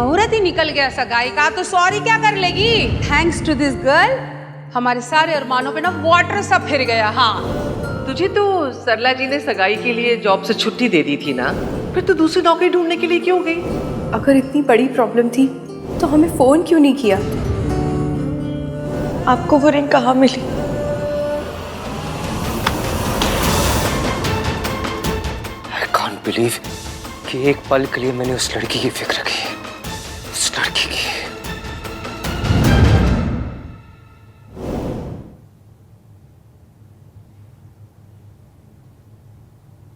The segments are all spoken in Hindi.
मुहूर्त ही निकल गया सगाई का, तो सॉरी क्या कर लेगी। थैंक्स टू दिस गर्ल हमारे सारे अरमानों पे ना वाटर सा फिर गया। हाँ, तुझे तो सरला जी ने सगाई के लिए जॉब से छुट्टी दे दी थी ना, फिर तो दूसरी नौकरी ढूंढने के लिए क्यों गई? अगर इतनी बड़ी प्रॉब्लम थी तो हमें फोन क्यों नहीं किया? आपको वो रिंग कहाँ मिली? I can't believe कि एक पल के लिए मैंने उस लड़की की फिक्र की, उस लड़की की।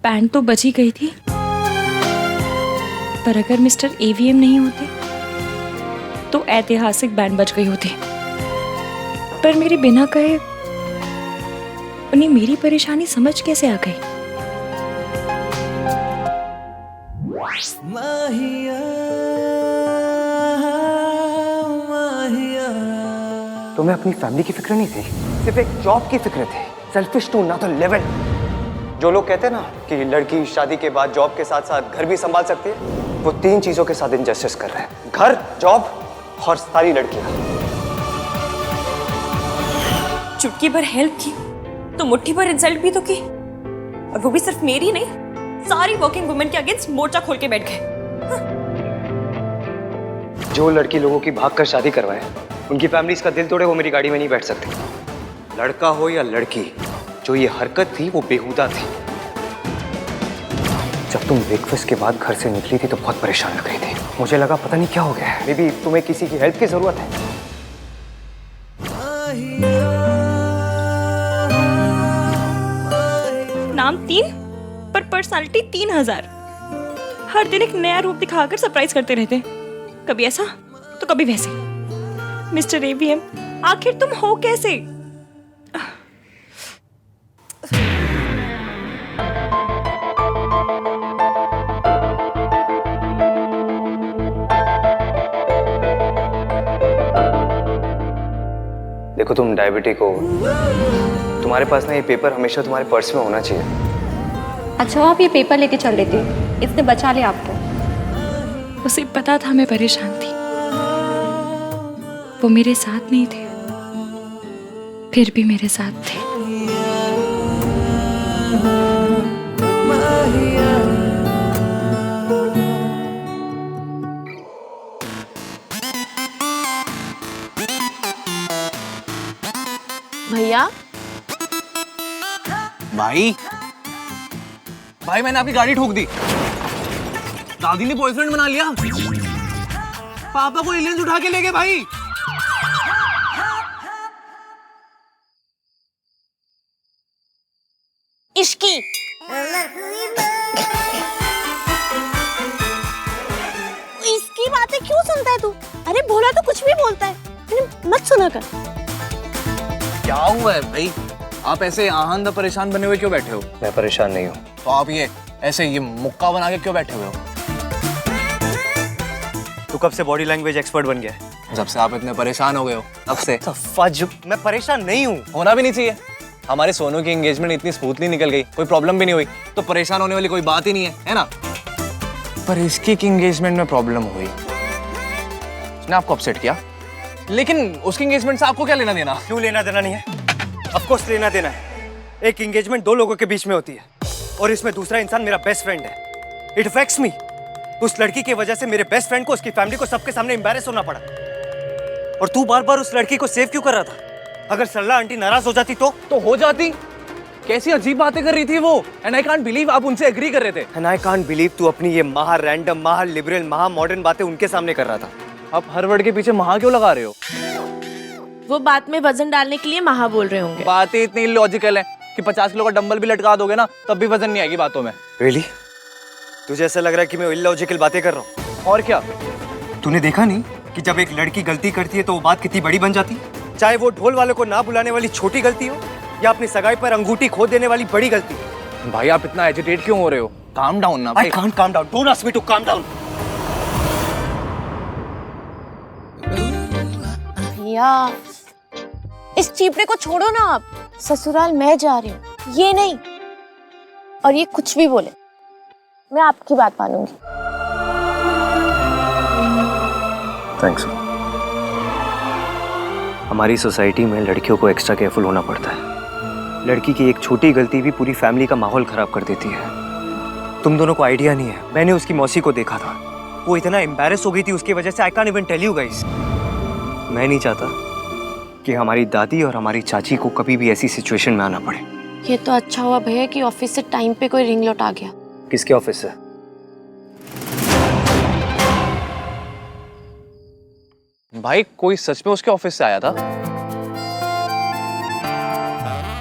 बैंड तो बच ही गई थी, पर अगर मिस्टर एवीएम नहीं होते तो ऐतिहासिक बैंड बच गई होती। पर मेरे बिना कहे उन्हें मेरी परेशानी समझ कैसे आ गई? तुम्हें अपनी फैमिली की फिक्र नहीं थी, सिर्फ एक जॉब की फिक्र थी। Selfish to another level. जो लोग कहते हैं ना कि लड़की शादी के बाद जॉब के साथ साथ घर भी संभाल सकती है, वो तीन चीजों के साथ इनजस्टिस कर रहे हैं: घर, जॉब और सारी लड़कियां। चुटकी भर हेल्प की तो मुट्ठी भर इंसल्ट भी तो की, और वो भी सिर्फ मेरी नहीं, सारी वर्किंग वुमेन के अगेंस्ट मोर्चा खोल के बैठ गए। जो लड़की लोगों की भाग कर शादी करवाए, उनकी फैमिली इसका दिल तोड़े, वो मेरी गाड़ी में नहीं बैठ सकती। लड़का हो या लड़की, जो ये हरकत थी वो बेहुदा थी। जब तुम ब्रेकफास्ट के बाद घर से निकली थी तो बहुत परेशान लग रही थी। मुझे लगा पता नहीं क्या हो गया है, मे बी तुम्हें किसी की हेल्प की जरूरत है। नाम 3 पर पर्सनालिटी 3000। हर दिन एक नया रूप दिखाकर सरप्राइज करते रहते, कभी ऐसा तो कभी वैसे। मिस्टर एवीएम, आखिर तुम हो कैसे? देखो तुम डायबिटिक हो, तुम्हारे पास ना ये पेपर हमेशा तुम्हारे पर्स में होना चाहिए। अच्छा आप ये पेपर लेके चल लेते, इसने बचा लिया आपको। उसे पता था मैं परेशान थी, वो मेरे साथ नहीं थे, फिर भी मेरे साथ थे। भैया, भाई भाई मैंने आपकी गाड़ी ठोक दी। दादी ने बॉयफ्रेंड बना लिया। पापा को एलियंस उठा के ले गए भाई। इश्की इसकी बातें क्यों सुनता है तू? अरे भोला तो कुछ भी बोलता है, मत सुना कर। क्या हुआ है भाई? आप ऐसे आहांदा परेशान बने हुए क्यों बैठे हो? मैं परेशान नहीं हूँ। तो आप ये ऐसे ये मुक्का बना के क्यों बैठे हुए हो? तू कब से बॉडी लैंग्वेज एक्सपर्ट बन गया है? जब से आप इतने परेशान हो गए हो तब से। फज, मैं परेशान नहीं हूँ। होना भी नहीं चाहिए। हमारे सोनू की एंगेजमेंट इतनी स्मूथली निकल गई, कोई प्रॉब्लम भी नहीं हुई, तो परेशान होने वाली कोई बात ही नहीं है ना? पर इसकी एंगेजमेंट में प्रॉब्लम हुई, उसने आपको अपसेट किया। लेकिन उसकी एंगेजमेंट से आपको क्या लेना देना? क्यों लेना देना नहीं है? ऑफ कोर्स लेना देना है। एक एंगेजमेंट दो लोगों के बीच में होती है, और इसमें दूसरा इंसान मेरा बेस्ट फ्रेंड है। It affects me. उस लड़की की वजह से मेरे बेस्ट फ्रेंड को, उसकी फैमिली को, सबके सामने एम्बैरेस होना पड़ा। और तू बार बार उस लड़की को सेव क्यों कर रहा था? अगर सरला आंटी नाराज हो जाती तो हो जाती। कैसी अजीब बातें कर रही थी वो, एंड आई कांट बिलीव आप उनसे एग्री कर रहे थे। एंड आई कांट बिलीव तू अपनी ये महा रैंडम, महा लिबरल, महा मॉडर्न बातें उनके सामने कर रहा था। आप हर वर्ड के पीछे महा क्यों लगा रहे हो? वो बात में वजन डालने के लिए महा बोल रहे होंगे। बातें इतनी लॉजिकल है कि 50 किलो का डंबल भी लटका दोगे ना तब भी वजन नहीं आएगी बातों में। रियली? तुझे ऐसा लग रहा है कि मैं इलॉजिकल बातें कर रहा हूँ? और क्या? तूने देखा नहीं कि जब एक लड़की गलती करती है तो वो बात कितनी बड़ी बन जाती है? चाहे वो ढोल वाले को ना बुलाने वाली छोटी गलती हो, या अपनी सगाई पर अंगूठी खो देने वाली बड़ी गलती। भाई आप इतना एजिटेट क्यों हो रहे हो? काम डाउन ना भाई। I can't calm down. Don't ask me to calm down. भैया, इस चीपड़े को छोड़ो ना आप। ससुराल मैं जा रही हूँ, ये नहीं। और ये कुछ भी बोले, मैं आपकी बात मानूंगी। थैंक्स। हमारी सोसाइटी में लड़कियों को एक्स्ट्रा केयरफुल होना पड़ता है। लड़की की एक छोटी गलती भी पूरी फैमिली का माहौल खराब कर देती है। तुम दोनों को आइडिया नहीं है, मैंने उसकी मौसी को देखा था, वो इतना एम्बैरेस हो गई थी उसकी वजह से। I can't even tell you guys. मैं नहीं चाहता कि हमारी दादी और हमारी चाची को कभी भी ऐसी सिचुएशन में आना पड़े। ये तो अच्छा हुआ भैया कि ऑफिस से टाइम पे कोई रिंग लौटा गया। किसके ऑफिस से? भाई कोई सच में उसके ऑफिस से आया था?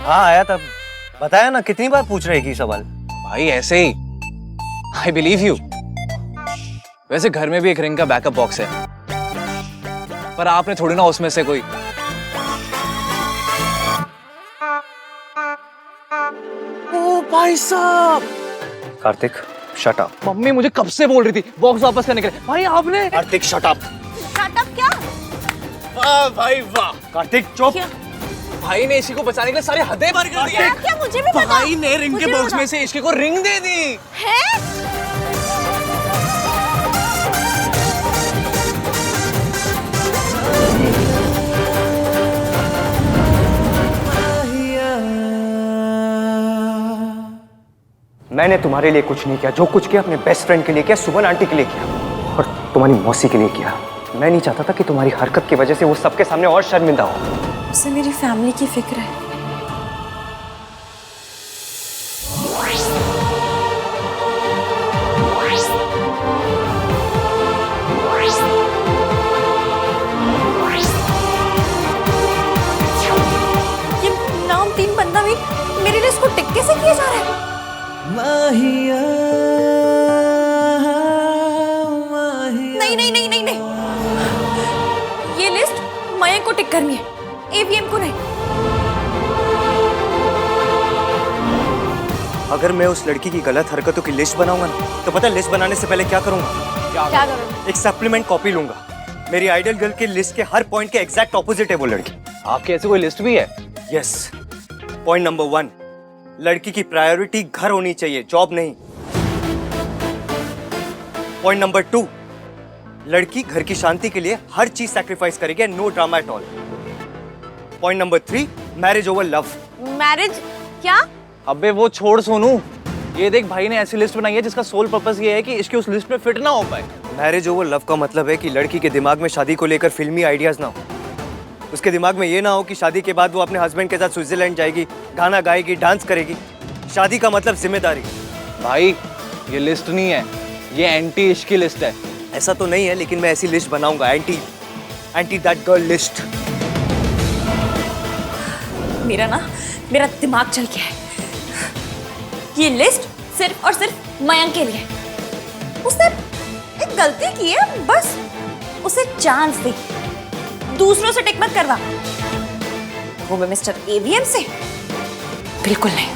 हाँ आया था, बताया ना, कितनी बार पूछ रहे की सवाल। भाई ऐसे ही, आई बिलीव यू। वैसे घर में भी एक रिंग का बैकअप बॉक्स है, पर आपने थोड़ी ना उसमें से कोई। ओ भाई साहब! Kartik shut up. मम्मी मुझे कब से बोल रही थी बॉक्स वापस करने के लिए। भाई आपने। Kartik shut up. स्टार्टअप क्या? वाह भाई वाह! कार्तिक चुप। भाई ने इसी को बचाने के लिए सारे हदें पार कर दी। क्या मुझे भी पता। भाई ने रिंग के बॉक्स में से इश्क को रिंग दे दी है? मैंने तुम्हारे लिए कुछ नहीं किया, जो कुछ किया अपने बेस्ट फ्रेंड के लिए किया, सुमन आंटी के लिए किया और तुम्हारी मौसी के लिए किया। मैं नहीं चाहता था कि तुम्हारी हरकत की वजह से वो सबके सामने और शर्मिंदा हो। उसे मेरी फैमिली की फिक्र है। ये नामतीन बंदा भी मेरे लिए इसको टिक कैसे किया जा रहा है? नहीं नहीं नहीं नहीं नहीं, ये लिस्ट मयंक को टिक करनी है, एवीएम को नहीं। अगर मैं उस लड़की की गलत हरकतों की लिस्ट बनाऊंगा ना, तो पता है लिस्ट बनाने से पहले क्या करूंगा? क्या करोगे? एक सप्लीमेंट कॉपी लूंगा। मेरी आइडियल गर्ल की लिस्ट के हर पॉइंट के एग्जैक्ट ऑपोजिट है वो लड़की। आपकी ऐसी कोई लिस्ट भी है? यस। पॉइंट नंबर 1, लड़की की प्रायोरिटी घर होनी चाहिए, जॉब नहीं। पॉइंट नंबर 2, लड़की घर की शांति के लिए हर चीज सैक्रिफाइस करेगी, no drama at all. Point number 3, marriage over love. Marriage क्या? अबे वो छोड़ सोनू, ये देख भाई ने ऐसी लिस्ट बनाई है जिसका सोल पर्पस ये है कि इसकी उस लिस्ट में फिट ना हो पाए। मैरिज ओवर लव का मतलब है कि लड़की के दिमाग में शादी को लेकर फिल्मी आइडियाज ना हो। उसके दिमाग में ये ना हो कि शादी के बाद वो अपने हस्बैंड के साथ स्विट्जरलैंड जाएगी, गाना गाएगी, डांस करेगी। शादी का मतलब जिम्मेदारी। भाई ये लिस्ट नहीं है, ये एंटी इश्क की लिस्ट है। ऐसा तो नहीं है, लेकिन मैं ऐसी लिस्ट बनाऊंगा, एंटी दैट गर्ल लिस्ट। मेरा दिमाग चल गया है। ये लिस्ट सिर्फ और सिर्फ मयंक के लिए। उसने एक गलती की है, बस उसे चांस दे, दूसरों से टिक मत करवा। वो भी मिस्टर एवीएम से बिल्कुल नहीं।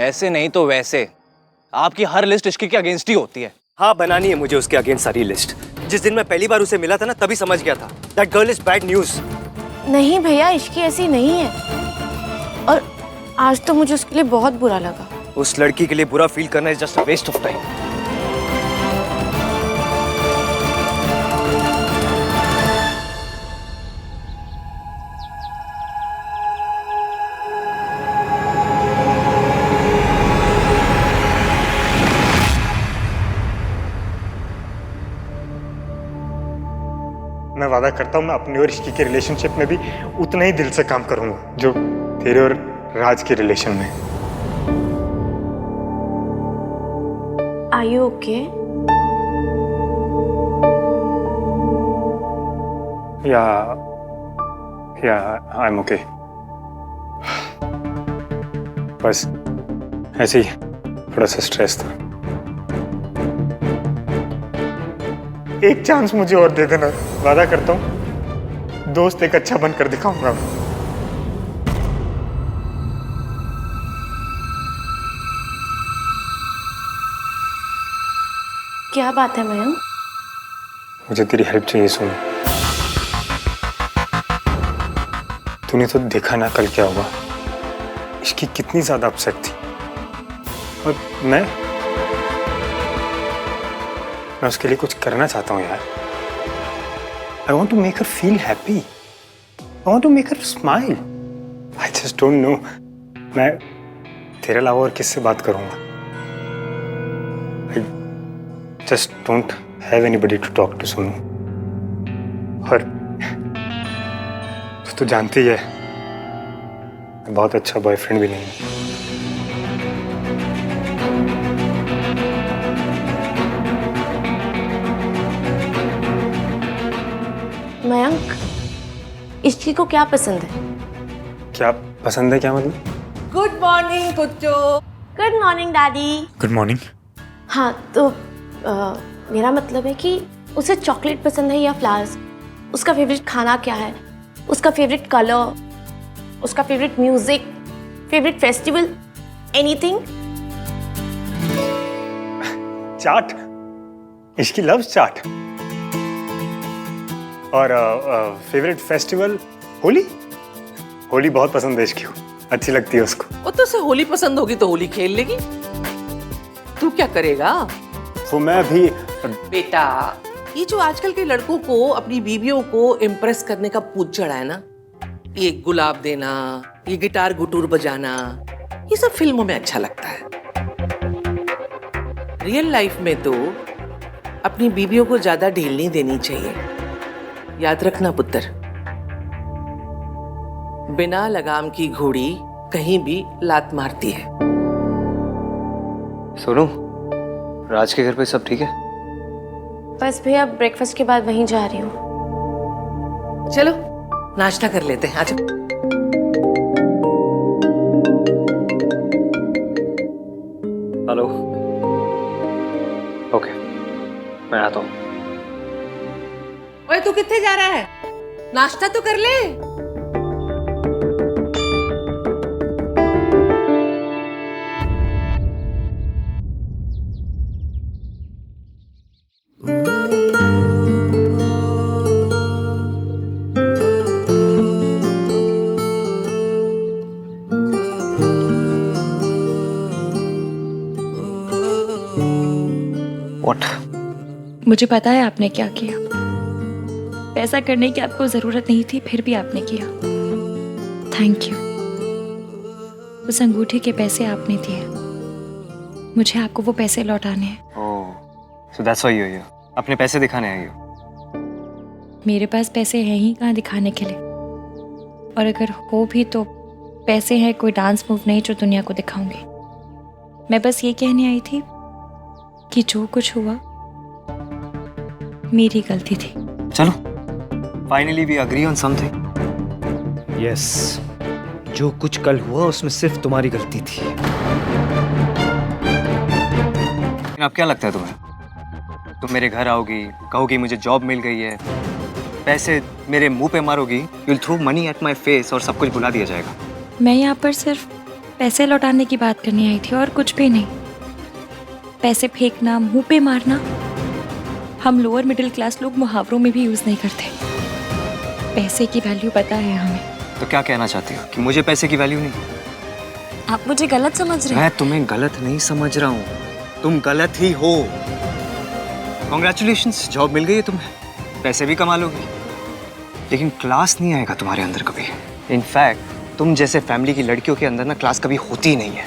ऐसे नहीं तो वैसे आपकी हर लिस्ट इश्क के अगेंस्ट ही होती है। हाँ, बनानी है मुझे उसके अगेंस्ट सारी लिस्ट। जिस दिन मैं पहली बार उसे मिला था ना, तभी समझ गया था that girl is bad news. नहीं भैया, इश्की ऐसी नहीं है। और आज तो मुझे उसके लिए बहुत बुरा लगा। उस लड़की के लिए बुरा फील करना is just a waste of time. मैं वादा करता हूँ मैं अपने और इश्की के रिलेशनशिप में भी उतना ही दिल से काम करूंगा जो तेरे और राज के रिलेशन में। Are you okay? या आई एम ओके। बस ऐसे ही थोड़ा सा स्ट्रेस था। एक चांस मुझे और दे देना, वादा करता हूँ दोस्त एक अच्छा बनकर दिखाऊंगा। क्या बात है मयंक? मुझे तेरी हेल्प चाहिए। सुन, तूने तो देखा ना कल क्या हुआ। इसकी कितनी ज्यादा अपसेट थी, और मैं उसके लिए कुछ करना चाहता हूँ यार। I want to make her feel happy. I want to make her smile. I just don't know. मैं तेरे अलावा और किससे बात करूँगा? I just don't have anybody to talk to, Sonu. और तो जानती है मैं बहुत अच्छा बॉयफ्रेंड भी नहीं हूँ। मयंक, इश्की को क्या पसंद है? क्या पसंद है, क्या मतलब? गुड मॉर्निंग कुच्चो। Good morning daddy. Good morning. हाँ तो मेरा मतलब है कि उसे चॉकलेट पसंद है या फ्लावर्स, उसका फेवरेट खाना क्या है, उसका फेवरेट कलर, उसका favourite music, favourite festival, anything. Chaat, इसकी लव्स चाट। और फेवरेट फेस्टिवल होली। होली बहुत पसंद है इसकी, अच्छी लगती है उसको। वो तो उसे होली पसंद होगी तो होली खेल लेगी। तू क्या करेगा? वो मैं अभी बेटा, ये जो आजकल के लड़कों को अपनी बीवियों को इम्प्रेस करने का पूछ चढ़ा है ना, ये गुलाब देना, ये गिटार गुटूर बजाना, ये सब फिल्मों में अच्छा लगता है। रियल लाइफ में तो अपनी बीवियों को ज्यादा ढील नहीं देनी चाहिए। याद रखना पुत्र, बिना लगाम की घोड़ी कहीं भी लात मारती है। सोनू, राज के घर पे सब ठीक है? बस भैया ब्रेकफास्ट के बाद वहीं जा रही हूँ। चलो नाश्ता कर लेते हैं। आज हेलो। ओके, मैं आता हूँ। ओए तू कितने जा रहा है? नाश्ता तो कर ले। What? मुझे पता है आपने क्या किया। पैसा करने की आपको जरूरत नहीं थी, फिर भी आपने किया। Thank you. उस अंगूठी के पैसे आपने दिए, मुझे आपको वो पैसे लौटाने हैं। Oh, so that's why you're here. अपने पैसे दिखाने आई हो? मेरे पास पैसे हैं ही कहाँ दिखाने के लिए, और अगर हो भी तो पैसे हैं कोई डांस मूव नहीं जो दुनिया को दिखाऊंगी। मैं बस ये कहने आई थी कि जो कुछ हुआ मेरी गलती थी। चलो, finally we agree on something. Yes, जो कुछ कल हुआ उसमें सिर्फ तुम्हारी गलती थी। अब क्या लगता है तुम्हें? तुम मेरे घर आओगी, कहोगी मुझे जॉब मिल गई है, पैसे मेरे मुंह पे मारोगी, you will throw money at my face और सब कुछ भुला दिया जाएगा। मैं यहाँ पर सिर्फ पैसे लौटाने की बात करने आई थी और कुछ भी नहीं। पैसे फेंकना, मुंह पे मारना, हम लोअर मिडिल क्लास लोग मुहावरों में भी यूज नहीं करते। पैसे की वैल्यू पता है हमें। तो क्या कहना चाहती हो कि मुझे पैसे की वैल्यू नहीं? आप मुझे गलत समझ रहे हैं। मैं तुम्हें गलत नहीं समझ रहा हूँ, तुम गलत ही हो। कॉन्ग्रेचुलेशंस, जॉब मिल गई है तुम्हें, पैसे भी कमा लोगी, लेकिन क्लास नहीं आएगा तुम्हारे अंदर कभी। इनफैक्ट तुम जैसे फैमिली की लड़कियों के अंदर ना क्लास कभी होती ही नहीं है।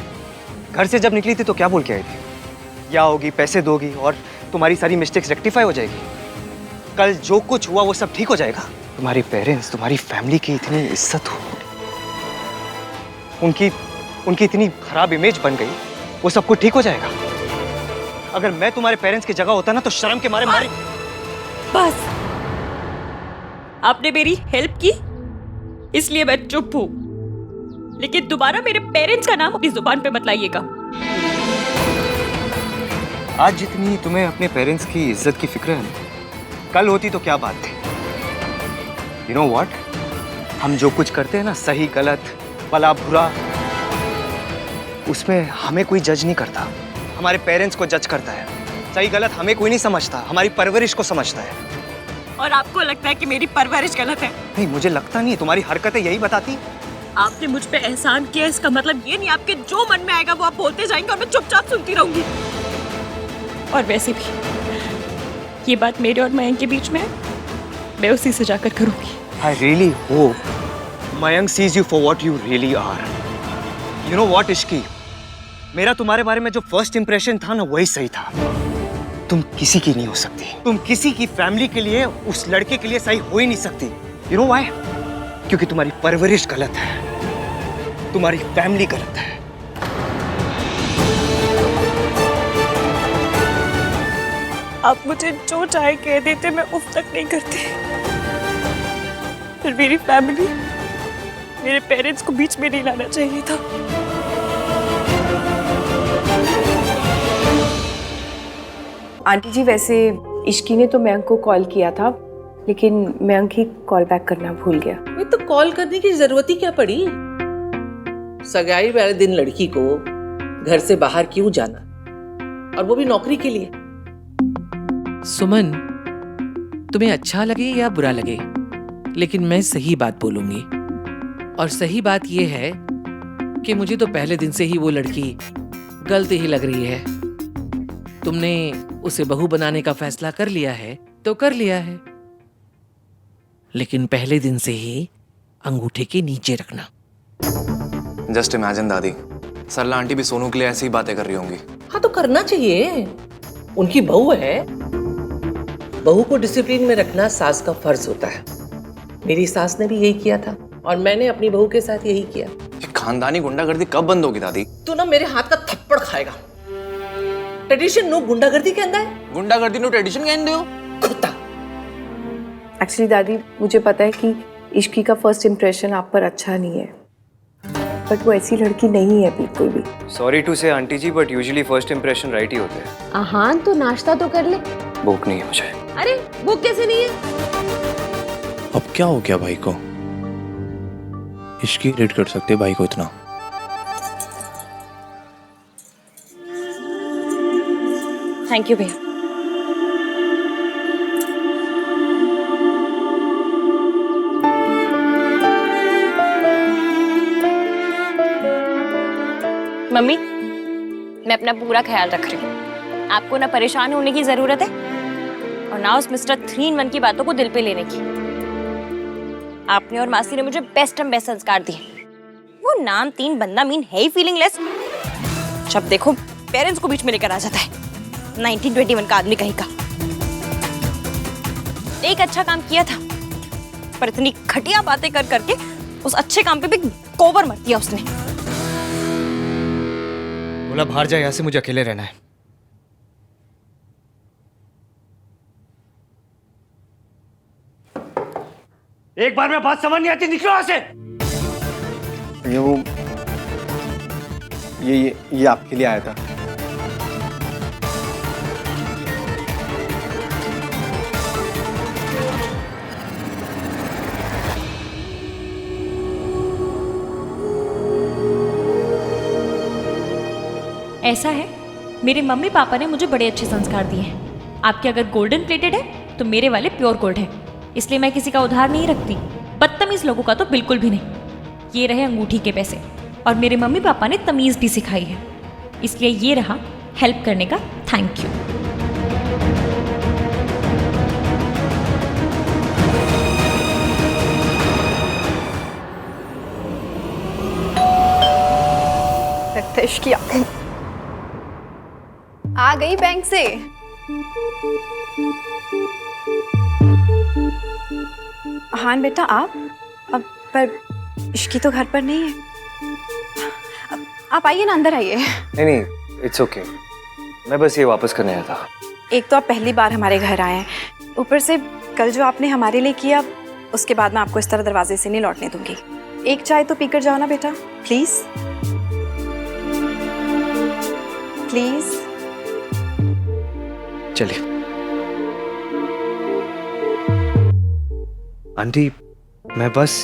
घर से जब निकली थी तो क्या बोल के आई थी? या होगी, पैसे दोगी और तुम्हारी सारी मिस्टेक्स रेक्टिफाई हो जाएगी। कल जो कुछ हुआ वो सब ठीक हो जाएगा। तुम्हारे पेरेंट्स, तुम्हारी फैमिली की इतनी इज्जत हो, उनकी इतनी खराब इमेज बन गई, वो सब कुछ ठीक हो जाएगा। अगर मैं तुम्हारे पेरेंट्स की जगह होता ना तो शर्म के मारे मारे। बस आपने मेरी हेल्प की इसलिए मैं चुप हूं, लेकिन दोबारा मेरे पेरेंट्स का नाम अपनी जुबान पे मत लाइएगा। आज जितनी तुम्हें अपने पेरेंट्स की इज्जत की फिक्र है, कल होती तो क्या बात थी। यू नो व्हाट, हम जो कुछ करते हैं ना, सही गलत, भला बुरा, उसमें हमें कोई जज नहीं करता, हमारे पेरेंट्स को जज करता है। सही गलत हमें कोई नहीं समझता, हमारी परवरिश को समझता है। और आपको लगता है कि मेरी परवरिश गलत है? नहीं, मुझे लगता नहीं, तुम्हारी हरकतें यही बताती। आपने मुझ पे एहसान किया, इसका मतलब ये नहीं आपके जो मन में आएगा वो आप बोलते जाएंगे और मैं चुपचाप सुनती रहूंगी। और वैसे भी ये बात मेरे और मयंक के बीच में है, मैं उसी से जाकर करूंगी। I really hope Mayank sees you for what you really are. You know what, Ishki? मेरा तुम्हारे बारे में जो फर्स्ट इंप्रेशन था ना, वही सही था। तुम किसी की नहीं हो सकती। तुम किसी की फैमिली के लिए, उस लड़के के लिए सही हो ही नहीं सकती। You know why? क्योंकि तुम्हारी परवरिश गलत है, तुम्हारी फैमिली गलत है। आप मुझे जो चाहे कह देते, मैं उफ तक नहीं करती। फिर मेरी फैमिली, मेरे पेरेंट्स को बीच में नहीं लाना चाहिए था। आंटी जी, वैसे इश्की ने तो मयंक को कॉल किया था, लेकिन मयंक ही कॉल बैक करना भूल गया। वे तो कॉल करने की जरूरत ही क्या पड़ी? सगाई वाले दिन लड़की को घर से बाहर क्यों जाना, और वो भी नौकरी के लिए? सुमन, तुम्हें अच्छा लगे या बुरा लगे, लेकिन मैं सही बात बोलूंगी। और सही बात यह है कि मुझे तो पहले दिन से ही वो लड़की गलती ही लग रही है। तुमने उसे बहू बनाने का फैसला कर लिया है तो कर लिया है, लेकिन पहले दिन से ही अंगूठे के नीचे रखना। जस्ट इमेजिन दादी, सरला आंटी भी सोनू के लिए ऐसी ही बातें कर रही होंगी। हाँ तो करना चाहिए, उनकी बहू है। बहू को डिसिप्लिन में रखना सास का फर्ज होता है। मेरी सास ने भी यही किया था और मैंने अपनी बहू के साथ यही किया। ये खानदानी गुंडागर्दी कब बंद होगी दादी? तू ना मेरे हाथ का थप्पड़ खाएगा। ट्रेडिशन नो गुंडागर्दी कहता है। गुंडागर्दी नो ट्रेडिशन कहते हो कुत्ता। एक्चुअली दादी, मुझे पता है कि इश्की का फर्स्ट इम्प्रेशन आप पर अच्छा नहीं है, बट वो ऐसी लड़की नहीं है बिल्कुल भी। Sorry to say aunty ji, but usually first impression right ही होते हैं। हाँ, तो नाश्ता तो कर ले। भूख नहीं है मुझे। अरे भूख कैसे नहीं है? अब क्या हो गया भाई को? इश्की रेट कर सकते भाई को इतना? थैंक यू भैया। मम्मी, मैं अपना पूरा ख्याल रख रही हूँ। आपको ना परेशान होने की जरूरत है और ना उस मिस्टर 3-in-1 की बातों को दिल पे लेने की। आपने और मासी ने मुझे बेस्ट संस्कार दिए। वो नाम 3 बंदा मीन है ही फीलिंगलेस। जब देखो पेरेंट्स को बीच में लेकर आ जाता है। 1921 का आदमी कहीं का। एक अच्छा काम किया था, पर इतनी घटिया बातें कर करके उस अच्छे काम पे भी गोबर मर दिया उसने। बोला बाहर जा, यहाँ से मुझे अकेले रहना है। एक बार में बात समझ नहीं आती, निकलो यहाँ से। ये आपके लिए आया था। ऐसा है, मेरे मम्मी पापा ने मुझे बड़े अच्छे संस्कार दिए हैं। आपके अगर गोल्डन प्लेटेड है तो मेरे वाले प्योर गोल्ड है, इसलिए मैं किसी का उधार नहीं रखती। बदतमीज लोगों का तो बिल्कुल भी नहीं। ये रहे अंगूठी के पैसे, और मेरे मम्मी पापा ने तमीज भी सिखाई है, इसलिए ये रहा हेल्प करने का थैंक यू। आ गई बैंक से। हाँ बेटा, आप अब पर इश्की तो घर पर नहीं है। आप आइए ना, अंदर आइए। नहीं नहीं, इट्स ओके। मैं बस ये वापस करने आया था। एक तो आप पहली बार हमारे घर आए हैं, ऊपर से कल जो आपने हमारे लिए किया, उसके बाद मैं आपको इस तरह दरवाजे से नहीं लौटने दूंगी। एक चाय तो पीकर जाओ ना बेटा, प्लीज प्लीज। चलिए। आंटी, मैं बस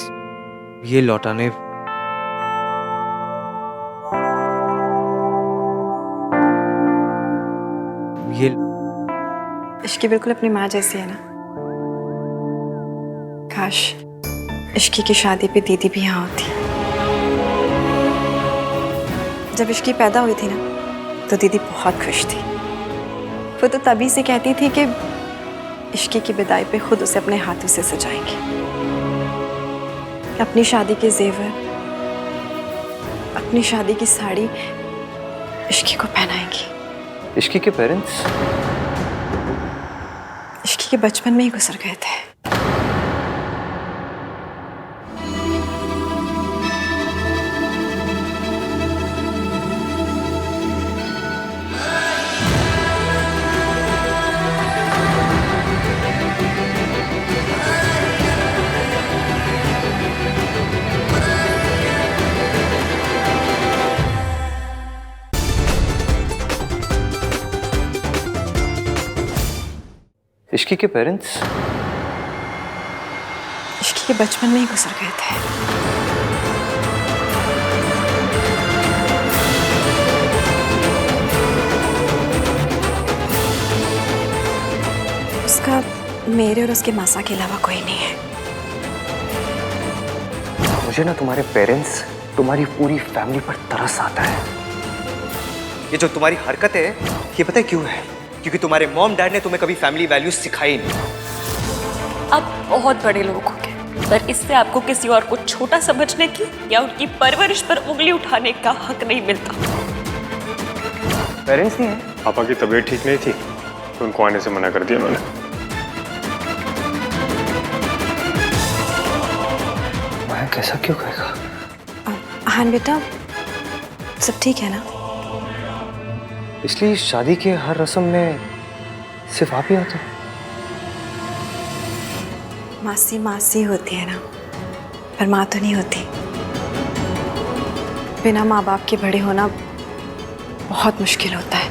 ये लौटाने ये इश्की बिल्कुल अपनी माँ जैसी है ना। काश इश्की की शादी पे दीदी भी यहाँ होती। जब इश्की पैदा हुई थी ना तो दीदी बहुत खुश थी। वो तो तभी से कहती थी कि इश्की की विदाई पे खुद उसे अपने हाथों से सजाएंगी, अपनी शादी के जेवर, अपनी शादी की साड़ी इश्की को पहनाएंगी। इश्की के पेरेंट्स इश्की के बचपन में ही गुजर गए थे। इश्की के पेरेंट्स इश्की के बचपन में ही गुजर गए थे। उसका मेरे और उसके मासा के अलावा कोई नहीं है। मुझे ना तुम्हारे पेरेंट्स, तुम्हारी पूरी फैमिली पर तरस आता है। ये जो तुम्हारी हरकत है, ये पता है क्यों है? क्योंकि तुम्हारे मॉम डैड ने तुम्हें कभी फैमिली वैल्यूज सिखाई नहीं। आप बहुत बड़े लोग हो गए, पर इससे आपको किसी और को छोटा समझने की या उनकी परवरिश पर उंगली उठाने का हक नहीं मिलता। पेरेंट्स नहीं है? पापा की तबीयत ठीक नहीं थी तो उनको आने से मना कर दिया मैंने। मैं कैसा क्यों कहेगा? हाँ बेटा, सब ठीक है ना? इसलिए शादी के हर रस्म में सिर्फ आप ही आते हो? मासी मासी होती है ना, पर माँ तो नहीं होती। बिना माँ बाप के बड़े होना बहुत मुश्किल होता है।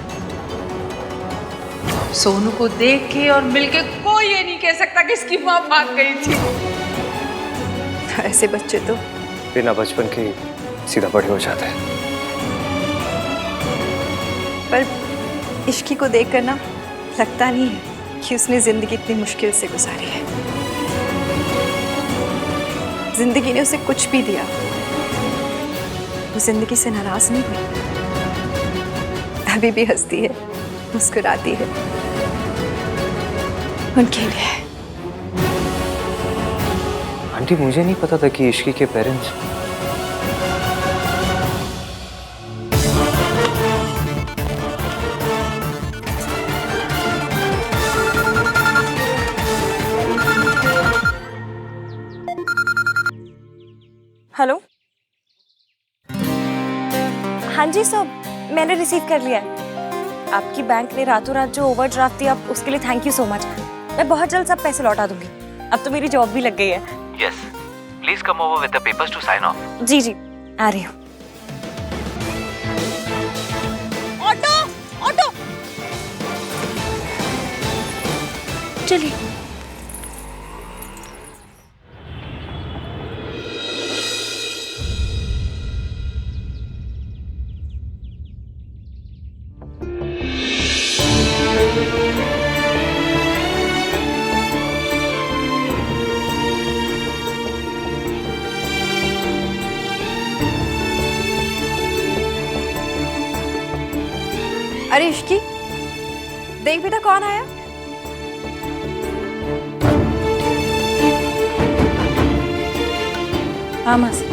सोनू को देख के और मिलके कोई ये नहीं कह सकता कि इसकी माँ भाग गई थी। ऐसे बच्चे तो बिना बचपन के सीधा बड़े हो जाते हैं। पर इश्की को देखकर ना लगता नहीं है कि उसने जिंदगी इतनी मुश्किल से गुजारी है। जिंदगी ने उसे कुछ भी दिया, वो जिंदगी से नाराज नहीं हुई। अभी भी हंसती है, मुस्कुराती है उनके लिए। आंटी, मुझे नहीं पता था कि इश्की के पेरेंट्स। हेलो, हाँ जी सर, मैंने रिसीव कर लिया है। आपकी बैंक ने रातों रात जो ओवरड्राफ्ट दिया उसके लिए थैंक यू सो मच। मैं बहुत जल्द सब पैसे लौटा दूंगी। अब तो मेरी जॉब भी लग गई है। Yes, please come over with the papers to sign off. जी जी, आ रही हूँ। ऑटो ऑटो, चलिए। अरे इश्की, देख बेटा कौन आया। हाँ मासी,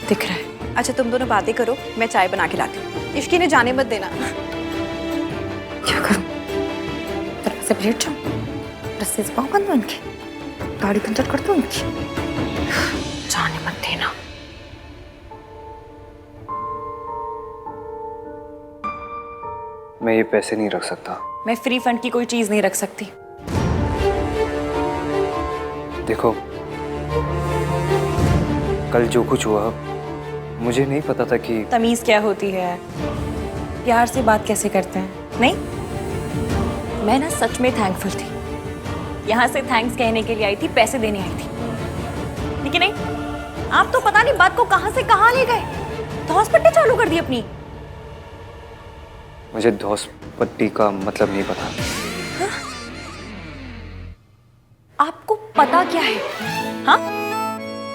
दिख रहा है। अच्छा तुम दोनों बातें करो, मैं चाय बना के लाती हूँ। इश्की ने जाने मत देना। क्या करूं? दरवाजे पर लेट जाऊं? रस्सी से पाँव बंद हो इनके? गाड़ी पंचर कर दूं इनकी? जाने मत देना। मैं ये पैसे नहीं रख सकता। मैं फ्री फंड की कोई चीज नहीं रख सकती। देखो, कल जो कुछ हुआ मुझे नहीं पता था कि तमीज क्या होती है, प्यार से बात कैसे करते हैं। नहीं, मैं ना सच में थैंकफुल थी। यहाँ से थैंक्स कहने के लिए आई थी, पैसे देने आई थी। लेकिन नहीं, आप तो पता नहीं बात को कहां से कहां ले गए, तो हॉस्पिटल चालू कर दी अपनी। मुझे धौस पट्टी का मतलब नहीं पता। हा? आपको पता क्या है? हाँ,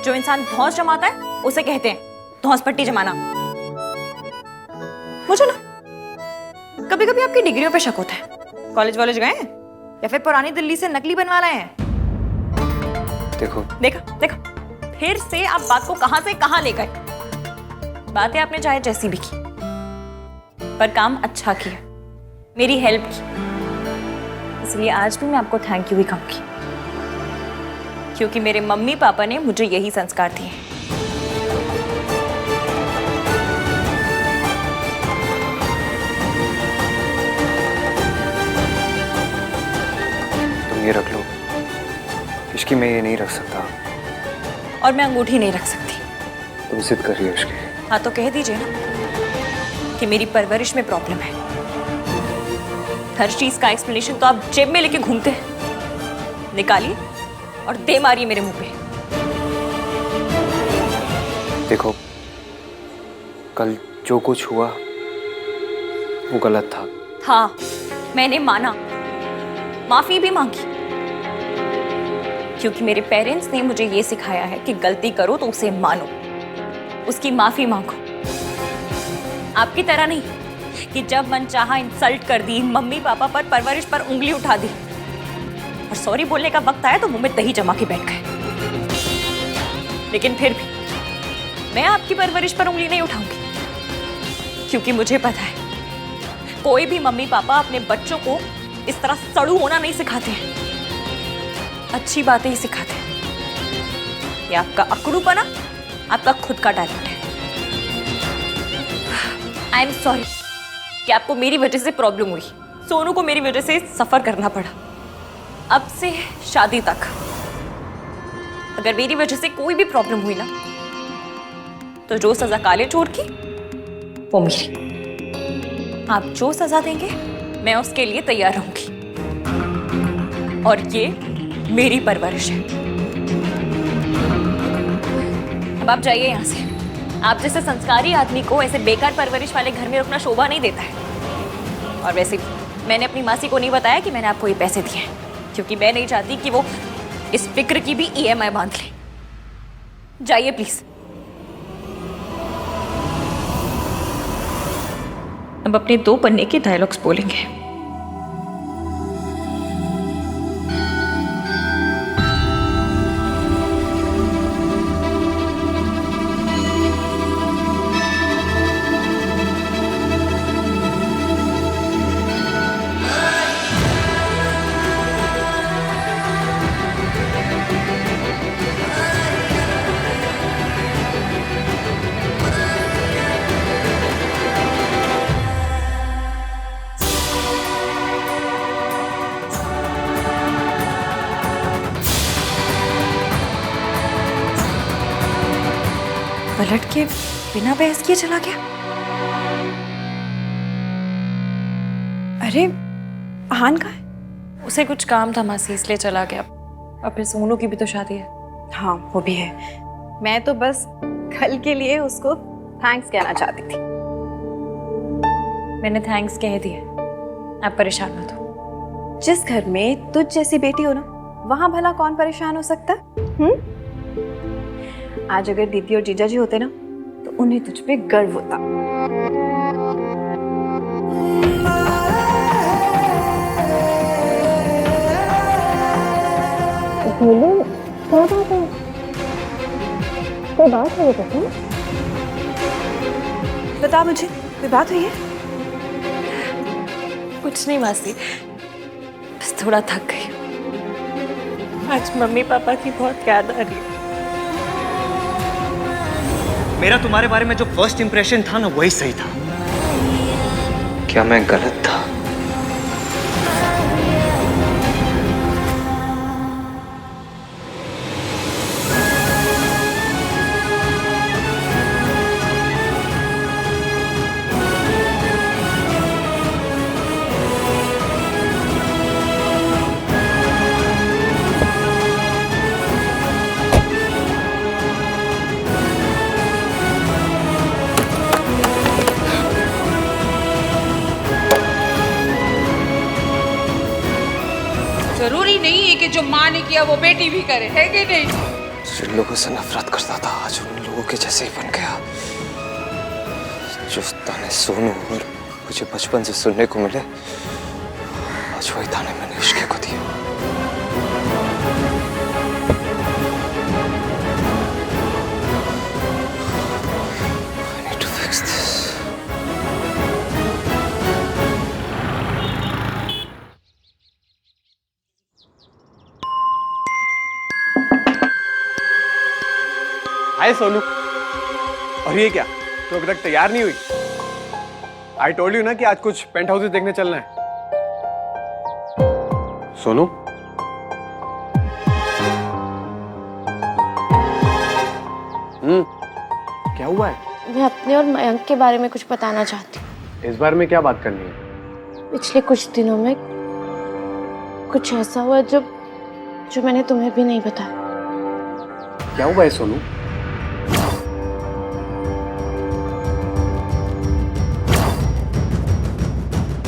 जो इंसान धौस जमाता है उसे कहते हैं धौस पट्टी जमाना। मुझे ना कभी कभी आपकी डिग्रियों पे शक होता है। कॉलेज वॉलेज गए हैं या फिर पुरानी दिल्ली से नकली बनवा लाए हैं? देखो देखा देखा, फिर से आप बात को कहां से कहां ले गए। बातें आपने चाहे जैसी भी की, पर काम अच्छा किया, मेरी हेल्प की, इसलिए आज भी मैं आपको थैंक यू ही कहूंगी, क्योंकि मेरे मम्मी पापा ने मुझे यही संस्कार दिए। तुम ये रख लो, इश्की मैं ये नहीं रख सकता। और मैं अंगूठी नहीं रख सकती। तुम जिद कर रही हो इश्की। हाँ तो कह दीजिए ना कि मेरी परवरिश में प्रॉब्लम है। हर चीज का एक्सप्लेनेशन तो आप जेब में लेके घूमते हैं। निकालिए और दे मारिए मेरे मुंह पे। देखो, कल जो कुछ हुआ वो गलत था। हाँ, मैंने माना, माफी भी मांगी, क्योंकि मेरे पेरेंट्स ने मुझे ये सिखाया है कि गलती करो तो उसे मानो, उसकी माफी मांगो। आपकी तरह नहीं कि जब मन चाहा इंसल्ट कर दी, मम्मी पापा पर, परवरिश पर उंगली उठा दी, और सॉरी बोलने का वक्त आया तो मुंह में दही जमा के बैठ गए। लेकिन फिर भी मैं आपकी परवरिश पर उंगली नहीं उठाऊंगी, क्योंकि मुझे पता है कोई भी मम्मी पापा अपने बच्चों को इस तरह सड़ू होना नहीं सिखाते हैं, अच्छी बातें ही सिखाते हैं। ये आपका अकड़ूपना आपका खुद का टैलेंट है। आई एम सॉरी कि आपको मेरी वजह से प्रॉब्लम हुई, सोनू को मेरी वजह से सफर करना पड़ा। अब से शादी तक अगर मेरी वजह से कोई भी प्रॉब्लम हुई ना, तो जो सजा काले चोर की वो मेरी। आप जो सजा देंगे मैं उसके लिए तैयार रहूंगी, और ये मेरी परवरिश है। अब आप जाइए यहां से। आप जैसे संस्कारी आदमी को ऐसे बेकार परवरिश वाले घर में रुकना शोभा नहीं देता है। और वैसे भी मैंने अपनी मासी को नहीं बताया कि मैंने आपको ये पैसे दिए हैं, क्योंकि मैं नहीं चाहती कि वो इस फिक्र की भी EMI बांध ले। जाइए प्लीज। अब अपने 2 पन्ने के डायलॉग्स बोलेंगे। पलट के बिना बहस किए चला गया। अरे आहान कहाँ है? उसे कुछ काम था मासी, इसलिए चला गया। और फिर सोनू की भी तो शादी है। हाँ वो भी है। मैं तो बस कल के लिए उसको थैंक्स कहना चाहती थी। मैंने थैंक्स कह दिए, आप परेशान मत हो। जिस घर में तुझ जैसी बेटी हो ना, वहां भला कौन परेशान हो सकता? आज अगर दीदी और जीजा जी होते ना, तो उन्हें तुझ पे गर्व होता। कोई बात है तो बता मुझे, कोई बात हुई है? कुछ नहीं मासी, बस थोड़ा थक गई। आज मम्मी पापा की बहुत याद आ रही है। मेरा तुम्हारे बारे में जो फर्स्ट इंप्रेशन था ना, वही सही था। क्या मैं गलत था? जरूरी नहीं है कि जो माँ ने किया वो बेटी भी करे, है कि नहीं? जिन लोगों से नफरत करता था आज उन लोगों के जैसे ही बन गया। जो ताने सोनू और मुझे बचपन से सुनने को मिले, आज वही ताने मैंने इश्क को दिए। I need to fix this. हाय सोनू। और ये क्या, तो अभी तक तैयार नहीं हुई? आई टोल्ड यू ना कि आज कुछ पेंट हाउसेस देखने चलना है। सोनू, क्या हुआ है? मैं अपने और मयंक के बारे में कुछ बताना चाहती हूँ। इस बार में क्या बात करनी है? पिछले कुछ दिनों में कुछ ऐसा हुआ जो मैंने तुम्हें भी नहीं बताया। क्या हुआ है सोनू?